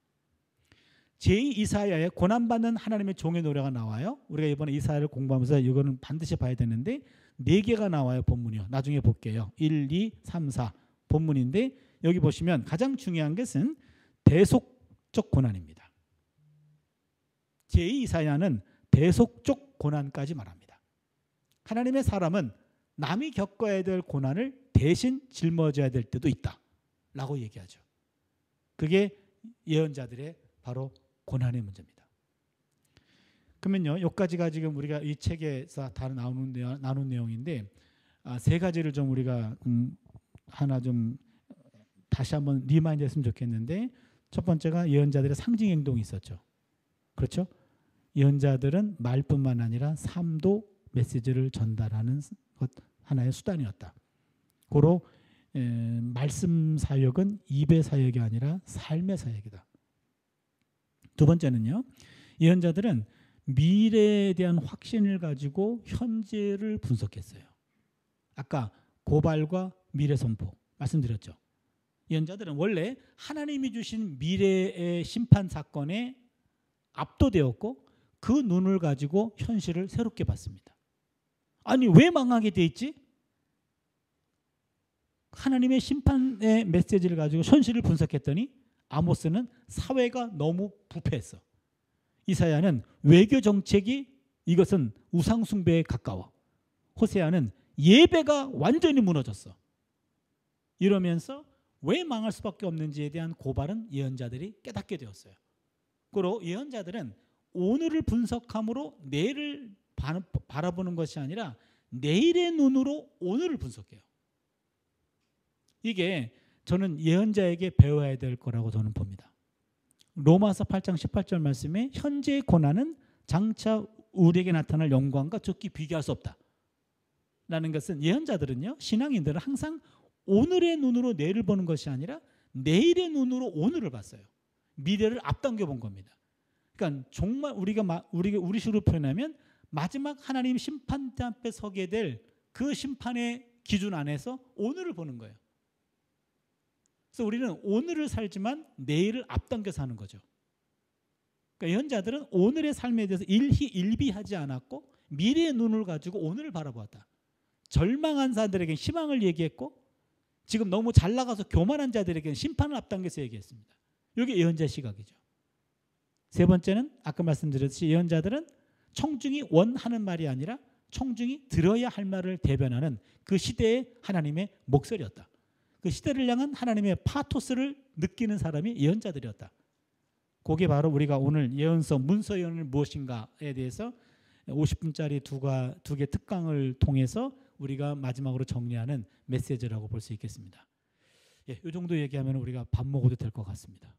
[SPEAKER 1] 제2 이사야의 고난받는 하나님의 종의 노래가 나와요. 우리가 이번에 이사야를 공부하면서 이거는 반드시 봐야 되는데 4개가 나와요. 본문이요. 나중에 볼게요. 1, 2, 3, 4 본문인데 여기 보시면 가장 중요한 것은 대속적 고난입니다. 제2 이사야는 대속적 고난까지 말합니다. 하나님의 사람은 남이 겪어야 될 고난을 대신 짊어져야 될 때도 있다 라고 얘기하죠. 그게 예언자들의 바로 고난의 문제입니다. 그러면요, 여기까지가 지금 우리가 이 책에서 다 나눈 내용인데 3가지를 좀 우리가 하나 좀 다시 한번 리마인드 했으면 좋겠는데, 첫 번째가 예언자들의 상징 행동이 있었죠. 그렇죠? 예언자들은 말뿐만 아니라 삶도 메시지를 전달하는 것 하나의 수단이었다. 고로 말씀 사역은 입의 사역이 아니라 삶의 사역이다. 두 번째는요, 예언자들은 미래에 대한 확신을 가지고 현재를 분석했어요. 아까 고발과 미래 선포 말씀드렸죠. 예언자들은 원래 하나님이 주신 미래의 심판 사건에 압도되었고 그 눈을 가지고 현실을 새롭게 봤습니다. 아니 왜 망하게 돼 있지? 하나님의 심판의 메시지를 가지고 현실을 분석했더니 아모스는 사회가 너무 부패했어. 이사야는 외교 정책이 이것은 우상 숭배에 가까워. 호세아는 예배가 완전히 무너졌어. 이러면서 왜 망할 수밖에 없는지에 대한 고발은 예언자들이 깨닫게 되었어요. 그리고 예언자들은 오늘을 분석함으로 내일을 바라보는 것이 아니라 내일의 눈으로 오늘을 분석해요. 이게 저는 예언자에게 배워야 될 거라고 저는 봅니다. 로마서 8장 18절 말씀에 현재의 고난은 장차 우리에게 나타날 영광과 좋게 비교할 수 없다 라는 것은 예언자들은요, 신앙인들은 항상 오늘의 눈으로 내일을 보는 것이 아니라 내일의 눈으로 오늘을 봤어요. 미래를 앞당겨 본 겁니다. 그러니까 정말 우리가 우리 식으로 표현하면 마지막 하나님 심판대 앞에 서게 될 그 심판의 기준 안에서 오늘을 보는 거예요. 그래서 우리는 오늘을 살지만 내일을 앞당겨 사는 거죠. 그러니까 예언자들은 오늘의 삶에 대해서 일비하지 않았고 미래의 눈을 가지고 오늘을 바라보았다. 절망한 자들에게 희망을 얘기했고 지금 너무 잘 나가서 교만한 자들에게는 심판을 앞당겨서 얘기했습니다. 이게 예언자 시각이죠. 세 번째는 아까 말씀드렸듯이 예언자들은 청중이 원하는 말이 아니라 청중이 들어야 할 말을 대변하는 그 시대의 하나님의 목소리였다. 그 시대를 향한 하나님의 파토스를 느끼는 사람이 예언자들이었다. 그게 바로 우리가 오늘 예언서 문서 예언은 무엇인가에 대해서 50분짜리 두 개 특강을 통해서 우리가 마지막으로 정리하는 메시지라고 볼 수 있겠습니다. 이 정도 얘기하면 우리가 밥 먹어도 될 것 같습니다.